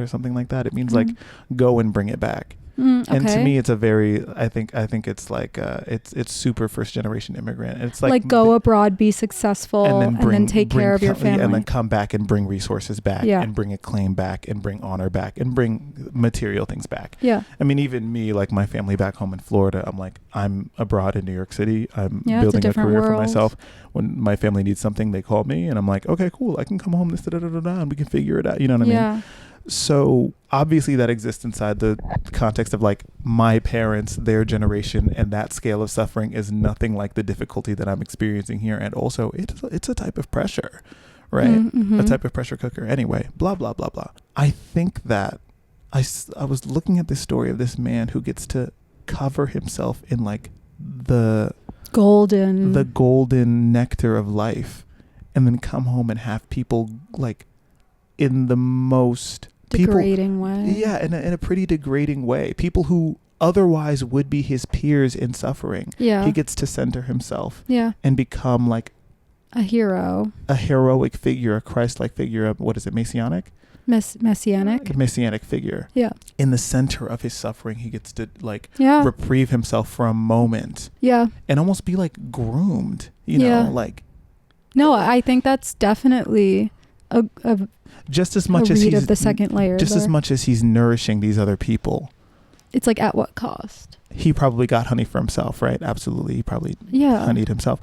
It means like go and bring it back. Okay. And to me, it's a very, I think it's like, it's super first generation immigrant. It's like go abroad, be successful, and then take care of your family. And then come back and bring resources back and bring a claim back and bring honor back and bring material things back. Yeah. I mean, even me, like my family back home in Florida, I'm like, I'm abroad in New York City. I'm building a career for myself. When my family needs something, they call me and I'm like, okay, cool. I can come home and we can figure it out. You know what I mean? So obviously that exists inside the context of like my parents, their generation, and that scale of suffering is nothing like the difficulty that I'm experiencing here. And also it's a type of pressure, right? Mm-hmm. A type of pressure cooker. Anyway, blah, blah, blah, blah. I think that I was looking at this story of this man who gets to cover himself in like the golden nectar of life and then come home and have people like in the most degrading way. Yeah, in a pretty degrading way. People who otherwise would be his peers in suffering. Yeah. He gets to center himself. Yeah. And become like a hero. A heroic figure, a Christ-like figure, what is it, messianic? Messianic. A messianic figure. Yeah. In the center of his suffering, he gets to like reprieve himself for a moment. Yeah. And almost be like groomed, you know, like. No, I think that's definitely a just as much as he's of the second layer just there. As much as he's nourishing these other people, it's like at what cost? He probably got honey for himself, right? Absolutely, he probably honeyed himself,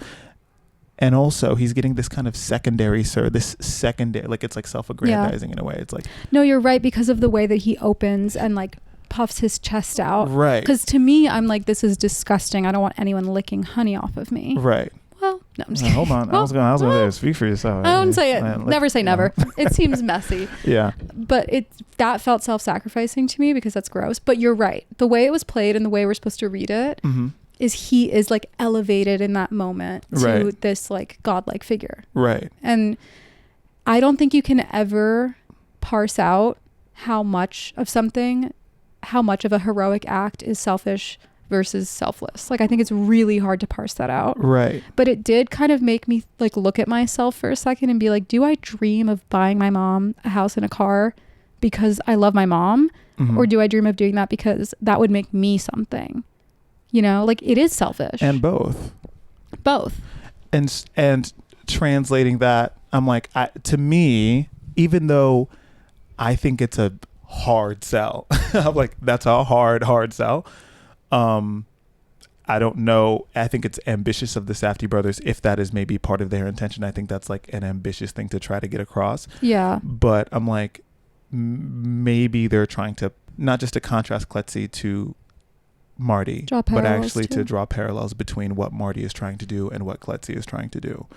and also he's getting this kind of secondary like it's like self-aggrandizing in a way. It's like, no, you're right, because of the way that he opens and like puffs his chest out, right? Because to me, I'm like, this is disgusting. I don't want anyone licking honey off of me, right? Well, no, I'm just kidding. Hold on. I was going to speak for yourself. I don't say it. Never say never. It seems messy. Yeah. But that felt self-sacrificing to me because that's gross. But you're right. The way it was played and the way we're supposed to read it is he is like elevated in that moment to this like godlike figure. Right. And I don't think you can ever parse out how much of a heroic act is selfish versus selfless. Like, I think it's really hard to parse that out. Right. But it did kind of make me like look at myself for a second and be like, do I dream of buying my mom a house and a car because I love my mom? Or do I dream of doing that because that would make me something? You know, like it is selfish. And both. And translating that, I'm like, to me, even though I think it's a hard sell, I'm like, that's a hard sell. I don't know. I think it's ambitious of the Safdie brothers if that is maybe part of their intention. I think that's like an ambitious thing to try to get across. Yeah. But I'm like, maybe they're trying to not just to contrast Kletzy to Marty, but actually to draw parallels between what Marty is trying to do and what Kletzy is trying to do.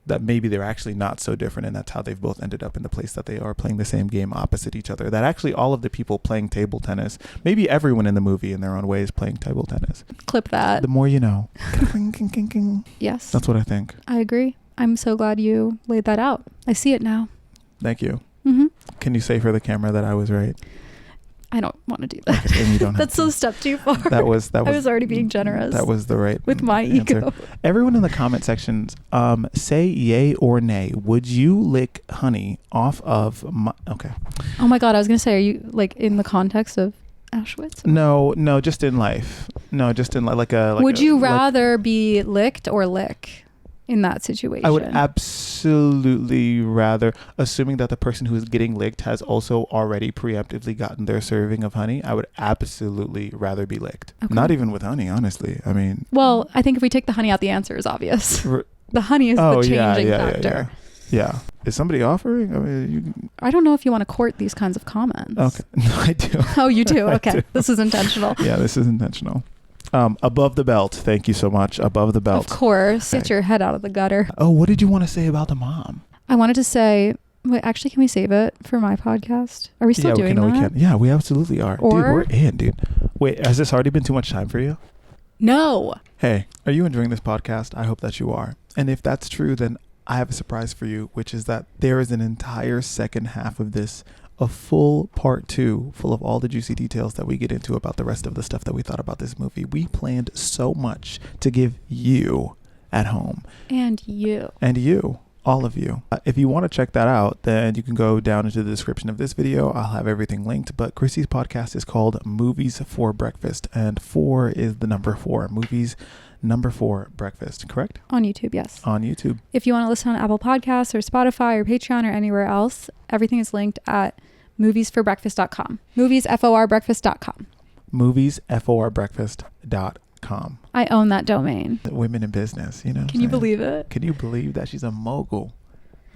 That maybe they're actually not so different, and that's how they've both ended up in the place that they are, playing the same game opposite each other. That actually all of the people playing table tennis, maybe everyone in the movie in their own way is playing table tennis. Clip that. The more you know. Yes. That's what I think. I agree. I'm so glad you laid that out. I see it now. Thank you. Can you say for the camera that I was right? I don't want to do that. Okay, and you don't That's a step too far. That was I was already being generous. That was the right with my answer. ego. Everyone in the comment sections, say yay or nay. Would you lick honey off of okay. Oh my God, I was gonna say, are you like in the context of Auschwitz? No, just in life. No, just in like a. Would you rather be licked or lick in that situation? I would absolutely rather, assuming that the person who is getting licked has also already preemptively gotten their serving of honey, I would absolutely rather be licked. Okay. Not even with honey, honestly. I mean, well, I think if we take the honey out, the answer is obvious. The honey is the changing factor. Yeah. Is somebody offering? I mean, I don't know if you want to court these kinds of comments. Okay. No, I do. Oh, you do? Okay. Do. This is intentional. Yeah, this is intentional. Above the belt. Thank you so much. Above the belt. Of course. Okay. Get your head out of the gutter. Oh, what did you want to say about the mom? I wanted to say, wait, actually, can we save it for my podcast? Are we still doing that? We can. Yeah, we absolutely are. Or, dude, we're in, dude. Wait, has this already been too much time for you? No. Hey, are you enjoying this podcast? I hope that you are. And if that's true, then I have a surprise for you, which is that there is an entire second half of this, a full part 2, full of all the juicy details that we get into about the rest of the stuff that we thought about this movie. We planned so much to give you at home. And you. All of you. If you want to check that out, then you can go down into the description of this video. I'll have everything linked. But Kristy's podcast is called Movies for Breakfast, and 4 is the number 4. Movies number 4 breakfast, correct? On YouTube, yes. On YouTube. If you want to listen on Apple Podcasts or Spotify or Patreon or anywhere else, everything is linked at moviesforbreakfast.com. Moviesforbreakfast.com. Moviesforbreakfast.com. I own that domain. Women in business, you know. Can you believe it? Can you believe that she's a mogul?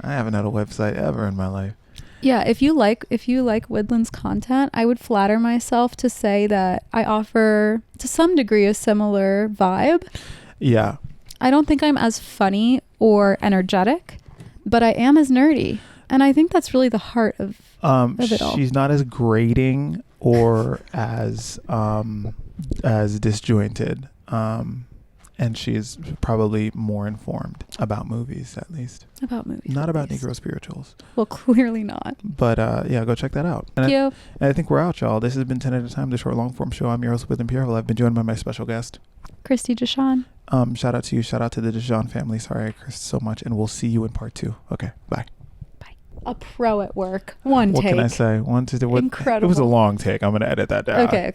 I haven't had a website ever in my life. Yeah, if you like Woodland's content, I would flatter myself to say that I offer to some degree a similar vibe. Yeah. I don't think I'm as funny or energetic, but I am as nerdy. And I think that's really the heart of it all. She's not as grating or as disjointed, and she's probably more informed about movies, at least. About movies. Not about Negro spirituals. Well, clearly not. But yeah, go check that out. Thank you. I think we're out, y'all. This has been 10 at a time, the short long form show. I'm your host, Whitland Pierre. I've been joined by my special guest, Kristy Jahchan. Shout out to you. Shout out to the Jahchan family. Sorry I cursed so much, and we'll see you in part 2. Okay, bye. A pro at work. One take. What can I say? Incredible. It was a long take. I'm going to edit that down. Okay.